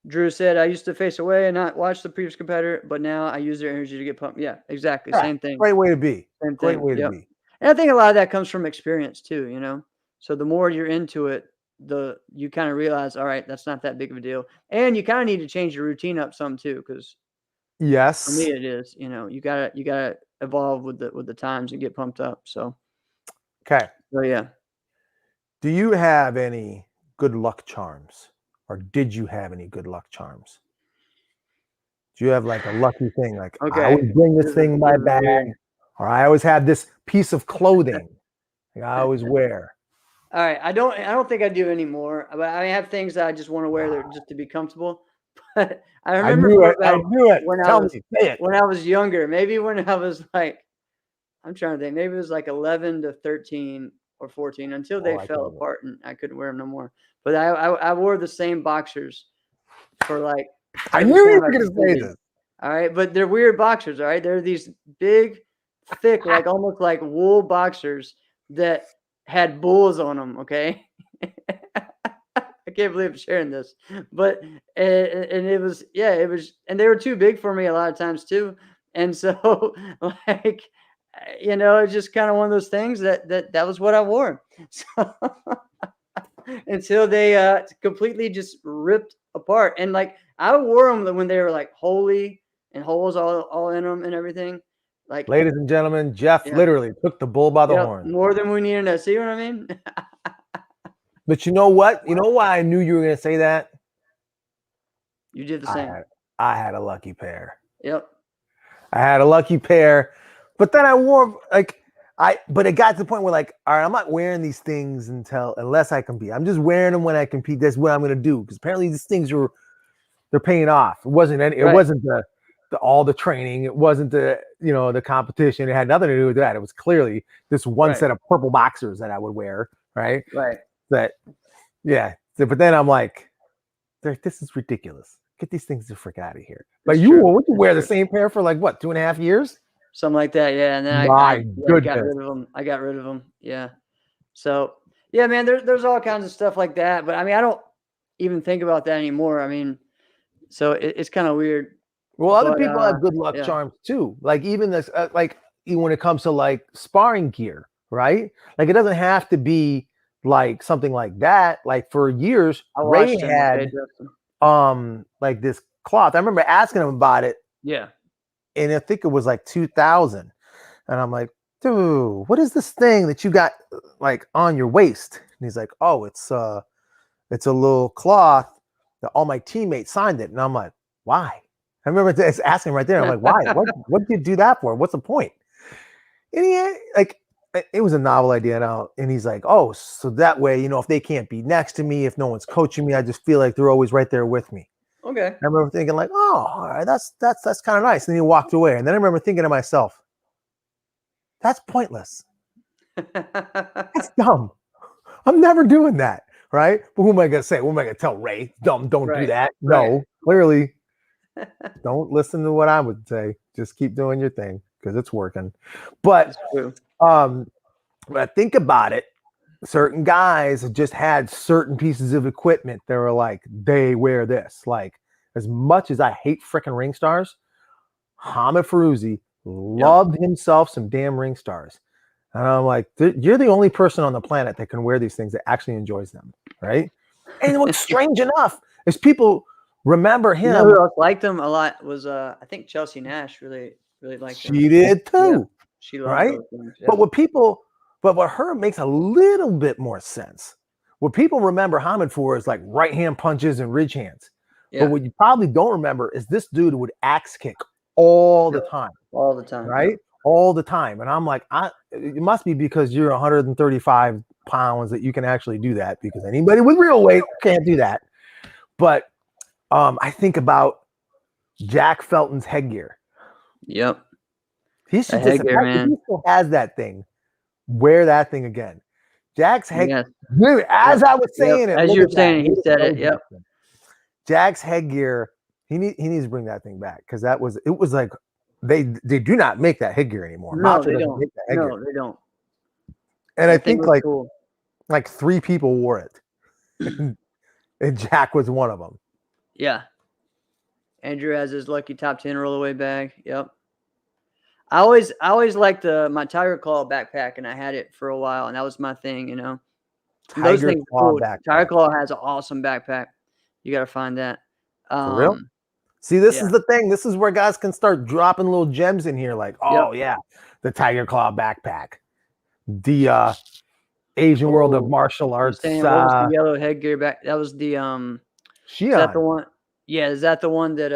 Drew said, I used to face away and not watch the previous competitor, but now I use their energy to get pumped. Yeah, exactly. Yeah, Same thing. great way to be. Same Great thing. way to Yep. be. And I think a lot of that comes from experience too. So the more you're into it, you kind of realize, all right, that's not that big of a deal. And you kind of need to change your routine up some too, because for me Yes. it is, you gotta evolve with the times and get pumped up. So Okay. yeah. Do you have any good luck charms? Or did you have any good luck charms? Do you have like a lucky thing? Like I Okay. always bring this This thing is in my this is bag, weird. or I always have this piece of clothing like I always wear. All right. I don't think I do anymore, but I have things that I just want to wear that just to be comfortable. But I I remember knew for it. I about knew it. when I Tell me, was say it. when I was younger, maybe when I was like I'm trying to think. Maybe it was like 11 to 13 or 14 until they I fell love it. apart and I couldn't wear them no more. But I wore the same boxers for like I every knew you time were I going to say competed. this. All right, but they're weird boxers. All right, they're these big, thick, like almost like wool boxers that had bulls on them. Okay, I can't believe I'm sharing this, but and it was it was, and they were too big for me a lot of times too, and so like it's just kind of one of those things that was what I wore. So until they completely just ripped apart, and like I wore them when they were like holy and holes all in them and everything. Like Ladies and gentlemen, Jeff yeah, literally took the bull by the yep, horn. more than we need to know. See what I mean? But you know what? You know why I knew you were going to say that? You did the same. I had a lucky pair. Yep. I had a lucky pair, but then I wore but it got to the point where like, all right, I'm not wearing these things unless I compete. I'm just wearing them when I compete. That's what I'm going to do. Because apparently these things they're paying off. It wasn't all the training. It wasn't the competition. It had nothing to do with that. It was clearly this one set of purple boxers that I would wear. Right. Right. But but then I'm like, this is ridiculous. Get these things the frick out of here. But would you wear the same pair for like what, 2.5 years? Something like that, yeah. And then I got rid of them. I got rid of them. Yeah. So yeah, man, there's all kinds of stuff like that. But I mean, I don't even think about that anymore. I mean, so it's kind of weird. Well, other people have good luck charms too. Like even this, when it comes to like sparring gear, right? Like it doesn't have to be like something like that. Like for years, Ray had like this cloth. I remember asking him about it. Yeah. And I think it was like 2000. And I'm like, dude, what is this thing that you got like on your waist? And he's like, oh, it's a little cloth that all my teammates signed it. And I'm like, why? I remember asking right there. I'm like, why? What did you do that for? What's the point? And it was a novel idea now. And he's like, oh, so that way, if they can't be next to me, if no one's coaching me, I just feel like they're always right there with me. Okay. I remember thinking like, oh, all right, that's kind of nice. And then he walked away. And then I remember thinking to myself, that's pointless. That's dumb. I'm never doing that. Right. But who am I going to say? What am I going to tell Ray? Dumb, don't do that. No, clearly don't listen to what I would say. Just keep doing your thing because it's working. But when I think about it, certain guys have just had certain pieces of equipment that were like, they wear this. Like, as much as I hate freaking ring stars, Hamid Feruzzi loved himself some damn ring stars. And I'm like, you're the only person on the planet that can wear these things that actually enjoys them, right? And what's strange enough is people remember him. Who else liked him a lot was I think Chelsea Nash really liked him. She did too. Yeah. She loved those things. Yeah. But what her makes a little bit more sense. What people remember Hamid for is like right hand punches and ridge hands. Yeah. But what you probably don't remember is this dude would axe kick all the time. All the time. Right? Yeah. All the time. And I'm like, it must be because you're 135 pounds that you can actually do that, because anybody with real weight can't do that. But I think about Jack Felton's headgear. Yep. He should he still has that thing. Wear that thing again. Jack's headgear. Yes. As I was saying it. As you were saying, he said it. Yep. Jack's headgear. He needs to bring that thing back, because it was like they do not make that headgear anymore. No, they don't. No, they don't. And I think like 3 people wore it, and Jack was one of them. Yeah. Andrew has his lucky top 10 rollaway bag. Yep. I always liked my Tiger Claw backpack, and I had it for a while, and that was my thing, Those things cool. Tiger Claw has an awesome backpack. You got to find that. For real? See, this is the thing. This is where guys can start dropping little gems in here, like, the Tiger Claw backpack, the Asian World of Martial Arts. What was the yellow headgear back? That was the Shion. Is that the one? Yeah, is that the one that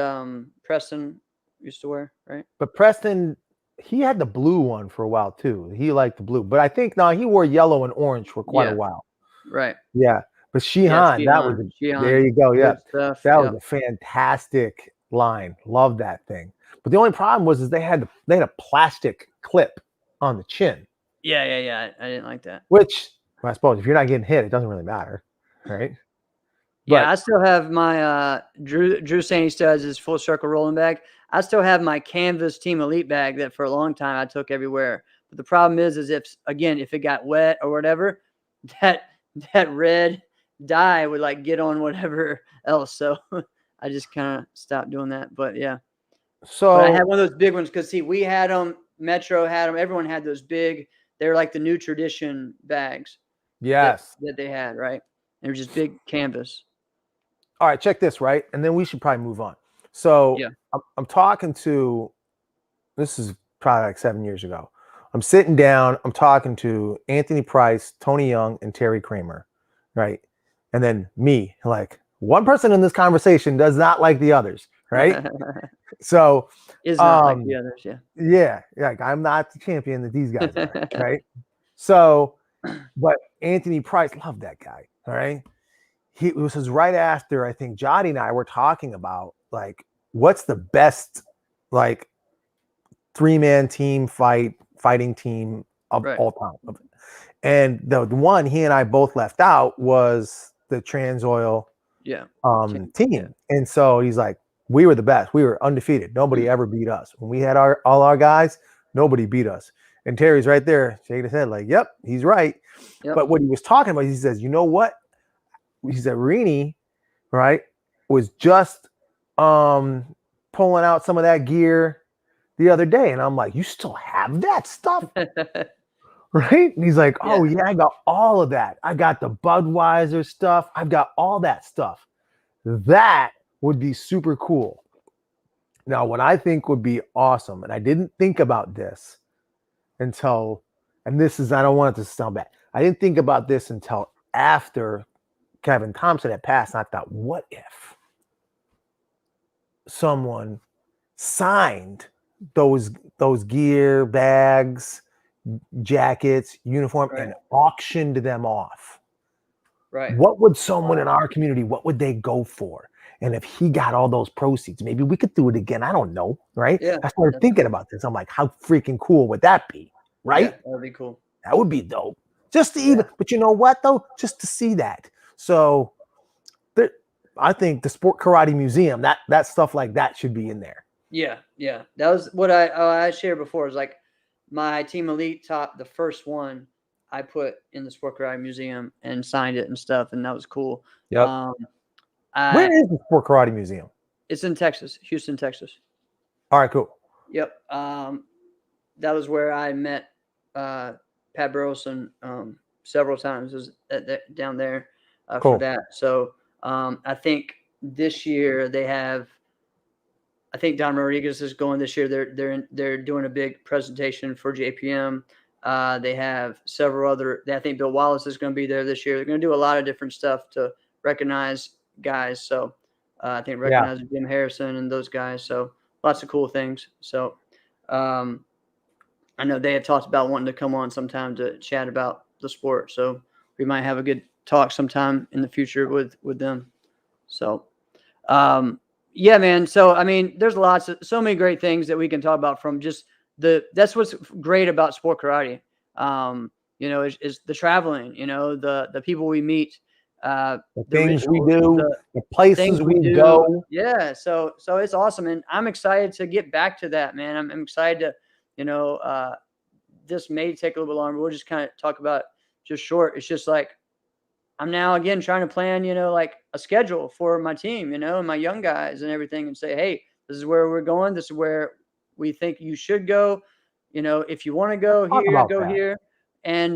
Preston used to wear, right? But Preston, he had the blue one for a while too. He liked the blue, but I think he wore yellow and orange for quite a while. Right. Yeah, but Shihan, that was there you go. Yeah, that was a fantastic line. Love that thing. But the only problem was they had a plastic clip on the chin. Yeah. I didn't like that. Which Well, I suppose if you're not getting hit, it doesn't really matter, right? Yeah, But I still have my Drew Sandy Studs is full circle rolling bag. I still have my Canvas Team Elite bag that for a long time I took everywhere. But the problem is if it got wet or whatever, that that red dye would like get on whatever else. So I just kind of stopped doing that. But yeah, but I had so one of those big ones because see, we had them. Metro had them. Everyone had those big. They were like the new tradition bags that yes. that they had, right? They were just big canvas. All right, check this, right? And then we should probably move on. So Yeah. I'm talking to, this is probably like 7 years ago. I'm sitting down, I'm talking to Anthony Price, Tony Young, and Terry Kramer, right? And then me, like one person in this conversation does not like the others, right? So, Is not like the others, yeah. yeah, like I'm not the champion that these guys are, right? So, but Anthony Price, love that guy, all right? It was right after I think Johnny and I were talking about like what's the best like 3-man team fighting team of Right. all time. And the one he and I both left out was the Transoil Yeah. team. Yeah. And so he's like, we were the best. We were undefeated. Nobody ever beat us. When we had all our guys, nobody beat us. And Terry's right there shaking his head like, yep, he's right. Yep. But what he was talking about, he says, you know what? He said, Rini, right, was just pulling out some of that gear the other day. And I'm like, you still have that stuff? Right? And he's like, oh, yeah, I got all of that. I got the Budweiser stuff. I've got all that stuff. That would be super cool. Now, what I think would be awesome, and I didn't think about this until, and this is, I don't want it to sound bad. I didn't think about this until after Kevin Thompson had passed. And I thought, what if someone signed those gear, bags, jackets, uniform, Right. and auctioned them off? Right. What would someone in our community, what would they go for? And if he got all those proceeds, maybe we could do it again. I don't know, right? Yeah. I started thinking about this. I'm like, how freaking cool would that be, right? Yeah, that would be cool. That would be dope. Just to even, but you know what though? Just to see that. So I think the Sport Karate Museum, that stuff like that should be in there. Yeah, yeah. That was what I shared before. Is like my Team Elite top, the first one I put in the Sport Karate Museum and signed it and stuff, and that was cool. Yep. Where is the Sport Karate Museum? It's in Texas, Houston, Texas. All right, cool. Yep. That was where I met Pat Burleson several times. It was down there Cool. for that. So I think this year they have. I think Don Rodriguez is going this year. They're doing a big presentation for JPM. They have several other. I think Bill Wallace is going to be there this year. They're going to do a lot of different stuff to recognize guys. So I think recognize Jim Harrison and those guys. So lots of cool things. So I know they have talked about wanting to come on sometime to chat about the sport. So we might have a good talk sometime in the future with them. So yeah, man. So I mean, there's so many great things that we can talk about from just that's what's great about sport karate. You know, is the traveling, you know, the people we meet, the things we do, the places we go. Yeah. So it's awesome. And I'm excited to get back to that, man. I'm excited to, you know, this may take a little bit longer. We'll just kind of talk about just short. It's just like, I'm now again trying to plan, you know, like a schedule for my team, you know, and my young guys and everything, and say, hey, this is where we're going. This is where we think you should go. You know, if you want to go here, go here. And,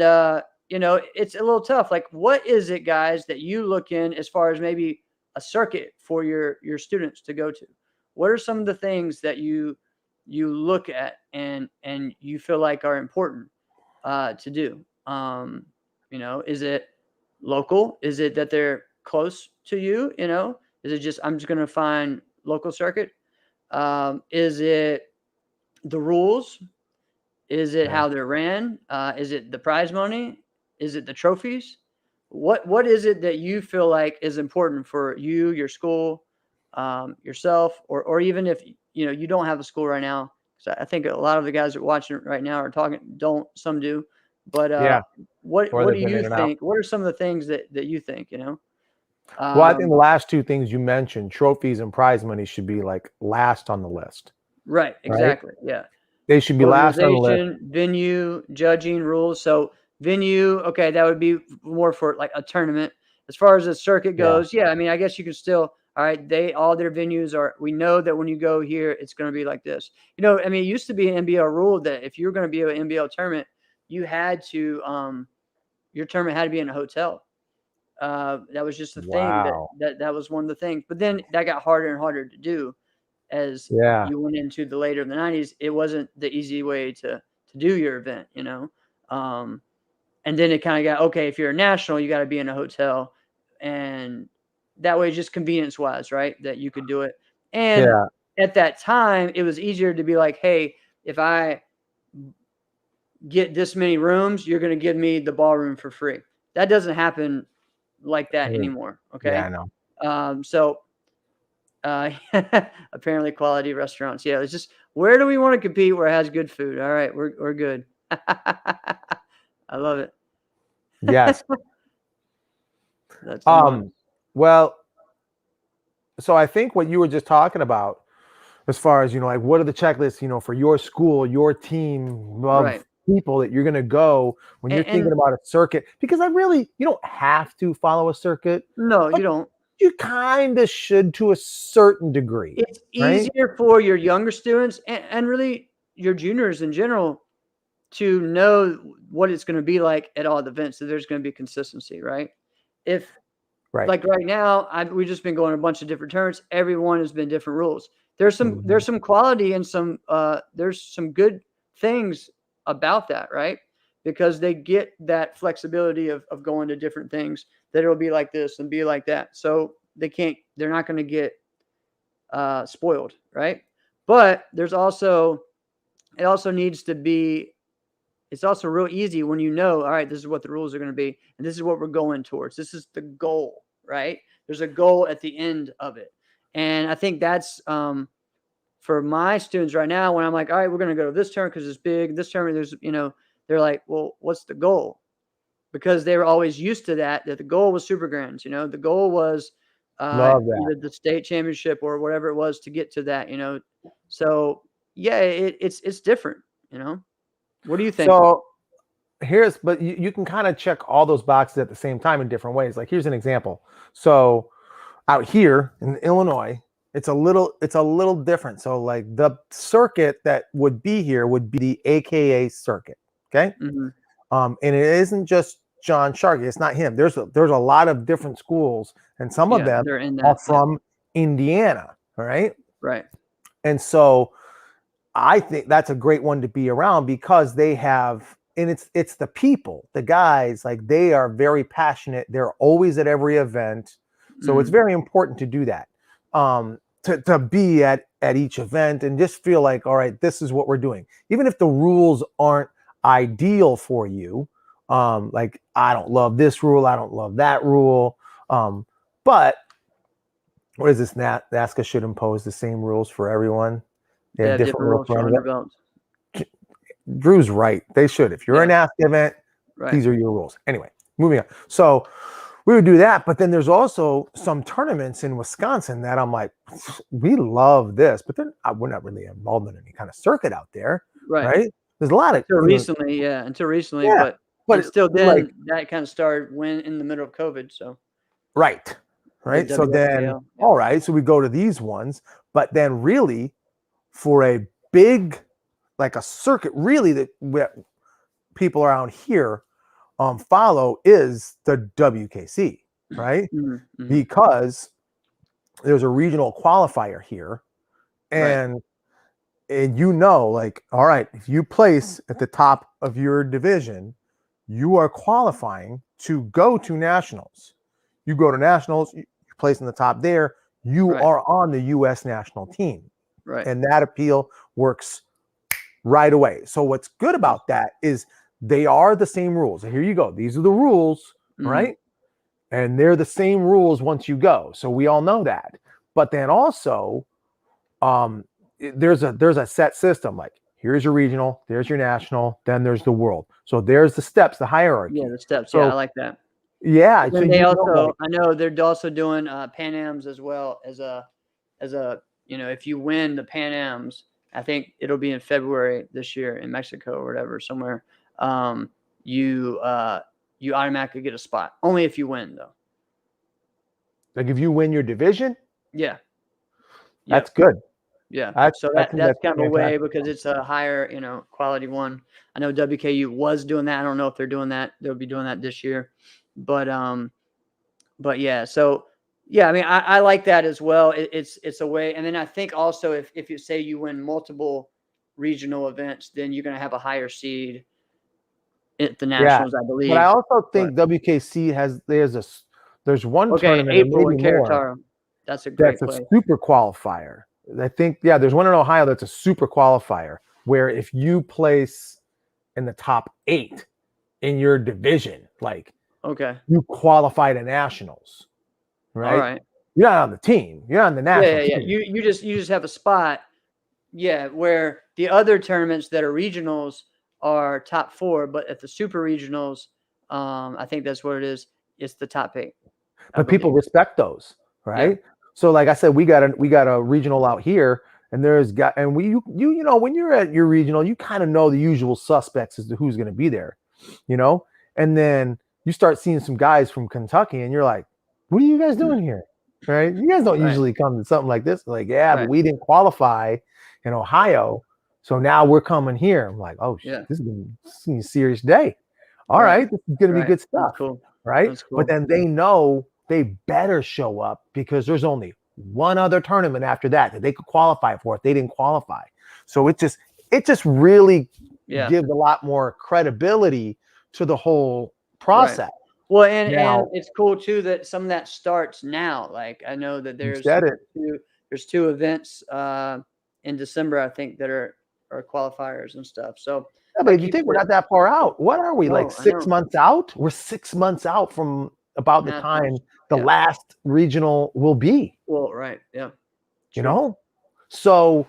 you know, it's a little tough. Like, what is it, guys, that you look in as far as maybe a circuit for your students to go to? What are some of the things that you look at and you feel like are important to do? You know, is it local? Is it that they're close to you? You know, is it just, I'm just going to find local circuit? Is it the rules? Is it how they're ran? Is it the prize money? Is it the trophies? What is it that you feel like is important for you, your school, yourself, or even if, you know, you don't have a school right now? So I think a lot of the guys that are watching right now are talking, some do, But Yeah. what Or what they've do been you in and out. think? What are some of the things that you think? Well, I think the Um, last two things you mentioned, trophies and prize money, should be like last on the list, right, right? exactly. Yeah. They should be last on the list. Organization, venue, judging rules. So venue, okay, that would be more for like a tournament. As far as the circuit Yeah. goes, yeah, I mean, I guess you can still, all right, all their venues are, we know that when you go here, it's going to be like this. I mean, it used to be an NBL rule that if you were going to be an NBL tournament, you had to, your tournament had to be in a hotel. That was just the thing Wow. that was one of the things. But then that got harder and harder to do as Yeah. you went into the later in the 90s. It wasn't the easy way to do your event. And then it kind of got, okay, if you're a national, you got to be in a hotel, and that way, just convenience wise, right, that you could do it. And Yeah. at that time, it was easier to be like, hey, if I get this many rooms, you're going to give me the ballroom for free. That doesn't happen like that Mm. anymore. Yeah, Okay. I know. So apparently quality restaurants. Yeah. It's just, where do we want to compete where it has good food? All right. We're good. I love it. Yes. That's fun. Well, so I think what you were just talking about, as far as, like, what are the checklists, for your school, your team of Right. people that you're going to go when you're thinking about a circuit, because you don't have to follow a circuit, No, but you don't. you kind of should to a certain degree, It's right? easier for your younger students and really your juniors in general to know what it's going to be like at all the events. So there's going to be consistency, right? If Right. like right now, we've just been going a bunch of different tournaments. Everyone has been different rules. There's some quality and there's some good things about that, right? Because they get that flexibility of going to different things, that it'll be like this and be like that. So they're not going to get spoiled, right? But it also needs to be, it's also real easy when all right, this is what the rules are going to be, and this is what we're going towards. This is the goal, right? There's a goal at the end of it. And I think that's for my students right now, when I'm like, all right, we're going to go to this tournament because it's big. This tournament, they're like, well, what's the goal? Because they were always used to that the goal was Super Grands. The goal was Love that. either the state championship or whatever it was to get to that. So yeah, it's different. What do you think? So but you can kind of check all those boxes at the same time in different ways. Like, here's an example. So out here in Illinois, it's a little different. So like the circuit that would be here would be the AKA circuit. Okay. Mm-hmm. And it isn't just John Sharkey. It's not him. There's a lot of different schools, and some of them are from Indiana. All right. Right. And so I think that's a great one to be around, because they have, and it's the people, the guys, like, they are very passionate. They're always at every event. So it's very important to do that. To be at each event and just feel like, all right, this is what we're doing. Even if the rules aren't ideal for you, like, I don't love this rule, I don't love that rule. But what is this? NASCA should impose the same rules for everyone. They have different rules for everyone. Drew's right. They should. If you're an NASCA event, these are your rules. Anyway, moving on. So we would do that, but then there's also some tournaments in Wisconsin that I'm like, we love this, but then we're not really involved in any kind of circuit out there, right? There's a lot of until recently, but still, then that kind of started in the middle of COVID. So right. So then, all right, so we go to these ones, but then really for a big, like a circuit, really that people around here follow is the WKC, right? Mm-hmm. Because there's a regional qualifier here, and like, all right, if you place at the top of your division, you are qualifying to go to nationals. You go to nationals, you place in the top there, you are on the U.S. national team, and that appeal works right away. So what's good about that is they are the same rules. Here you go. These are the rules, right? And they're the same rules once you go. So we all know that. But then also, there's a set system. Like, here's your regional, there's your national, then there's the world. So there's the steps, the hierarchy. Yeah, the steps. Yeah, I So like that. yeah, so And they like, also, I know they're also doing Pan Ams as well as a if you win the Pan Ams, I think it'll be in February this year in Mexico or whatever somewhere. You automatically get a spot only if you win though. like if you win your division, Yeah, that's good. yeah. So that's kind of a way fantastic. because it's a higher quality one. I know WKU was doing that. I don't know if they're doing that. They'll be doing that this year, but yeah. So yeah, I mean, I like that as well. It's a way, and then I think also if you say you win multiple regional events, then you're going to have a higher seed at the nationals, I believe. But I also think WKC there's one tournament, April in maybe more, Carataro. That's a great that's place. a super qualifier. I think there's one in Ohio that's a super qualifier where if you place in the top 8 in your division, like you qualify to nationals, right? All right. You're not on the team. You're on the national Yeah. team. You just have a spot. Yeah, where the other tournaments that are regionals are top 4, but at the super regionals, I think that's what it is. It's the top 8. But people respect those, right? Yeah. So like I said, we got a regional out here, and you know when you're at your regional, you kind of know the usual suspects as to who's going to be there, and then you start seeing some guys from Kentucky, and you're like, what are you guys doing here, right? You guys don't usually come to something like this. Like, but we didn't qualify in Ohio, so now we're coming here. I'm like, oh shit, this is gonna be a serious day. All right, this is gonna be good stuff. That's cool. Right? That's cool. But then they know they better show up because there's only one other tournament after that they could qualify for if they didn't qualify. So it just really gives a lot more credibility to the whole process. Right. Well, and it's cool too that some of that starts now. Like I know that there's 2 events in December, I think, that are qualifiers and stuff. So but if you think we're not that far out, what are we, like 6 months out? We're 6 months out from about the time the last regional will be. Well, right. Yeah. So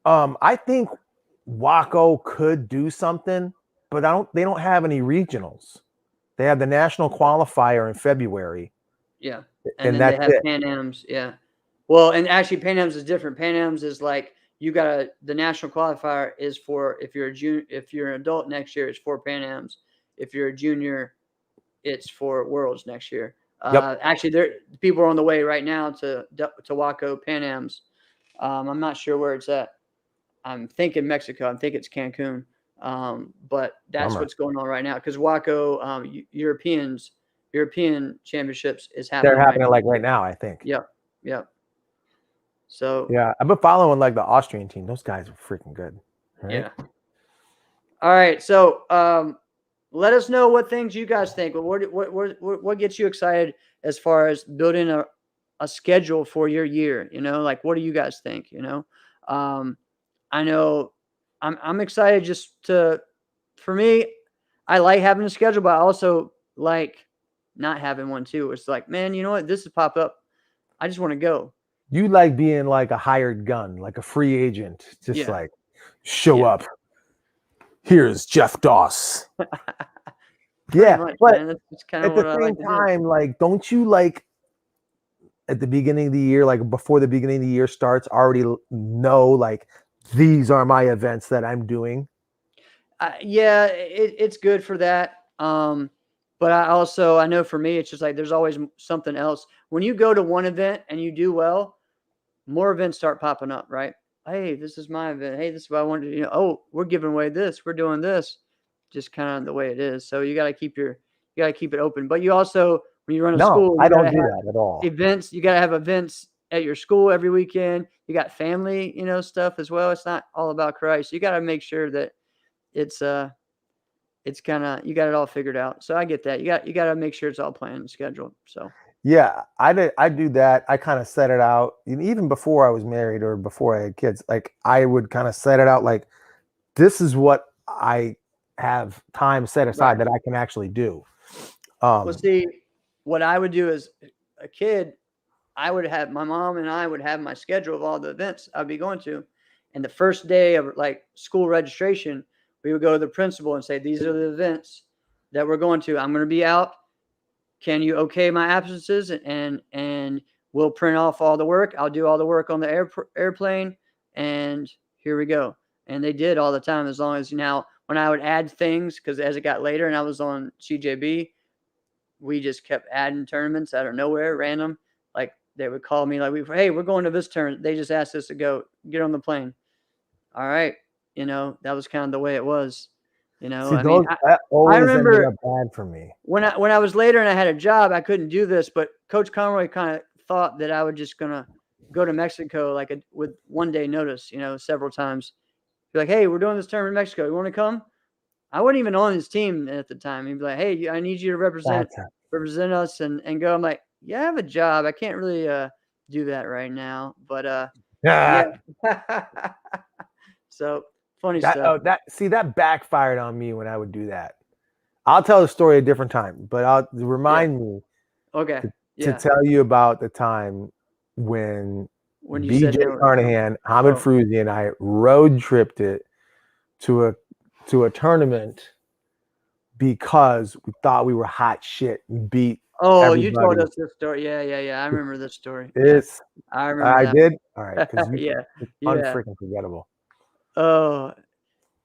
I think Waco could do something, but they don't have any regionals. They have the national qualifier in February. Yeah. And then they have Pan Ams. Yeah. Well, and actually Pan Ams is different. Pan Ams is like the national qualifier is for if you're an adult next year, it's for Pan Ams. If you're a junior, it's for Worlds next year. Actually, people are on the way right now to Waco Pan Ams. I'm not sure where it's at. I'm thinking Mexico. I think it's Cancun. But that's what's going on right now because Waco European Championships is happening. They're happening right now, I think. Yep. So yeah, I've been following like the Austrian team. Those guys are freaking good. Right? Yeah. All right. So let us know what things you guys think. What gets you excited as far as building a schedule for your year? Like what do you guys think? I know I'm excited for me, I like having a schedule, but I also like not having one too. It's like, man, you know what? This has popped up. I just want to go. You like being like a hired gun, like a free agent, just like show up. Here's Jeff Doss. Much, but that's kind of at the same time, like, don't you like at the beginning of the year, like before the beginning of the year starts, already know like these are my events that I'm doing? Yeah, it's good for that. But I know for me, it's just like there's always something else. When you go to one event and you do well, more events start popping up, right? Hey, this is my event. Hey, this is what I wanted to, oh, we're giving away this. We're doing this. Just kind of the way it is. So you got to keep it open. But you also, when you run a school, I don't do that at all. Events, you got to have events at your school every weekend. You got family, stuff as well. It's not all about Christ. You got to make sure that it's kind of, you got it all figured out. So I get that. You got to make sure it's all planned and scheduled. So. Yeah, I do that. I kind of set it out even before I was married or before I had kids. Like I would kind of set it out like this is what I have time set aside that I can actually do. Well, see, what I would do as a kid, my mom and I would have my schedule of all the events I'd be going to, And the first day of like school registration, we would go to the principal and say, these are the events that we're going to. I'm going to be out. Can you okay my absences? And we'll print off all the work. I'll do all the work on the airplane. And here we go. And they did all the time, as long as now when I would add things, because as it got later and I was on CJB, we just kept adding tournaments out of nowhere, random. Like they would call me like, hey, we're going to this tournament. They just asked us to go get on the plane. All right. That was kind of the way it was. See, that always I remember ended up bad for me. When I was later and I had a job, I couldn't do this, but Coach Conroy kind of thought that I would just gonna go to Mexico with 1 day notice, several times. Be like, hey, we're doing this tournament in Mexico. You want to come? I wasn't even on his team at the time. He'd be like, hey, I need you to represent us and go. I'm like, yeah, I have a job. I can't really do that right now. But yeah. So funny stuff. That backfired on me when I would do that. I'll tell the story a different time, but remind me. Okay. To tell you about the time when you BJ Carnahan, Hamid Fruzi, and I road tripped it to a tournament because we thought we were hot shit and beat. Oh, you told us this story. Yeah. I remember this story. I remember. I did. All right. Yeah. Unfreaking forgettable. Oh,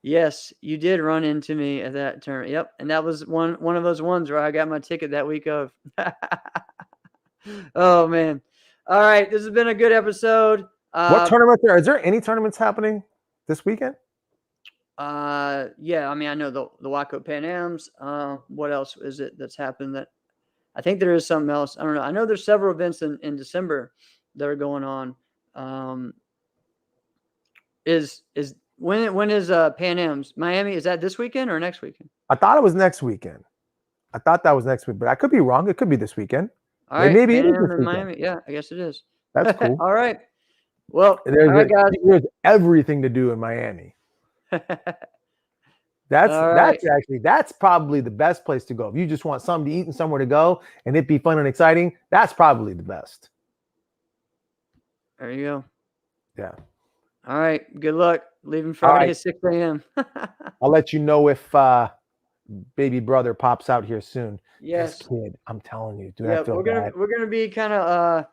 yes, you did run into me at that tournament. Yep, and that was one of those ones where I got my ticket that week of. Oh man! All right, this has been a good episode. What tournament there? Is there any tournaments happening this weekend? Yeah. I mean, I know the Waco Pan Ams. What else is it that's happened? That I think there is something else. I don't know. I know there's several events in December that are going on. When is Pan Am's Miami? Is that this weekend or next weekend? I thought it was next weekend. I thought that was next week, but I could be wrong. It could be this weekend. All right, maybe Pan it is Am this in Miami. Yeah, I guess it is. That's cool. All right. Well, there's everything to do in Miami. That's probably the best place to go. If you just want something to eat and somewhere to go and it be fun and exciting, that's probably the best. There you go. Yeah. All right. Good luck. Leaving Friday at 6 a.m. I'll let you know if baby brother pops out here soon. Yes. This kid, I'm telling you, dude, I feel bad. We're gonna be kind of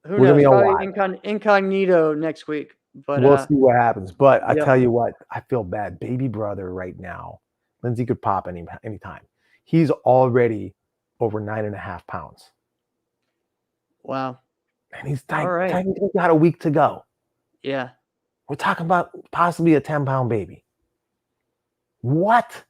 who knows, probably incognito next week. But we'll see what happens. But I tell you what, I feel bad. Baby brother right now, Lindsay could pop anytime. He's already over 9.5 pounds. Wow. And he's technically got a week to go. Yeah. We're talking about possibly a 10-pound baby. What?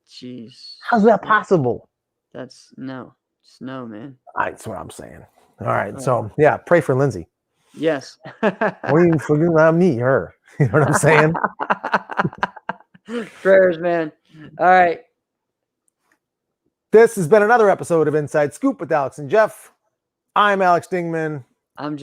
Jeez. How's that possible? It's no, man. That's what I'm saying. All right. So, yeah, pray for Lindsay. Yes. Or even for me, her. You know what I'm saying? Prayers, man. All right. This has been another episode of Inside Scoop with Alex and Jeff. I'm Alex Dingman. I'm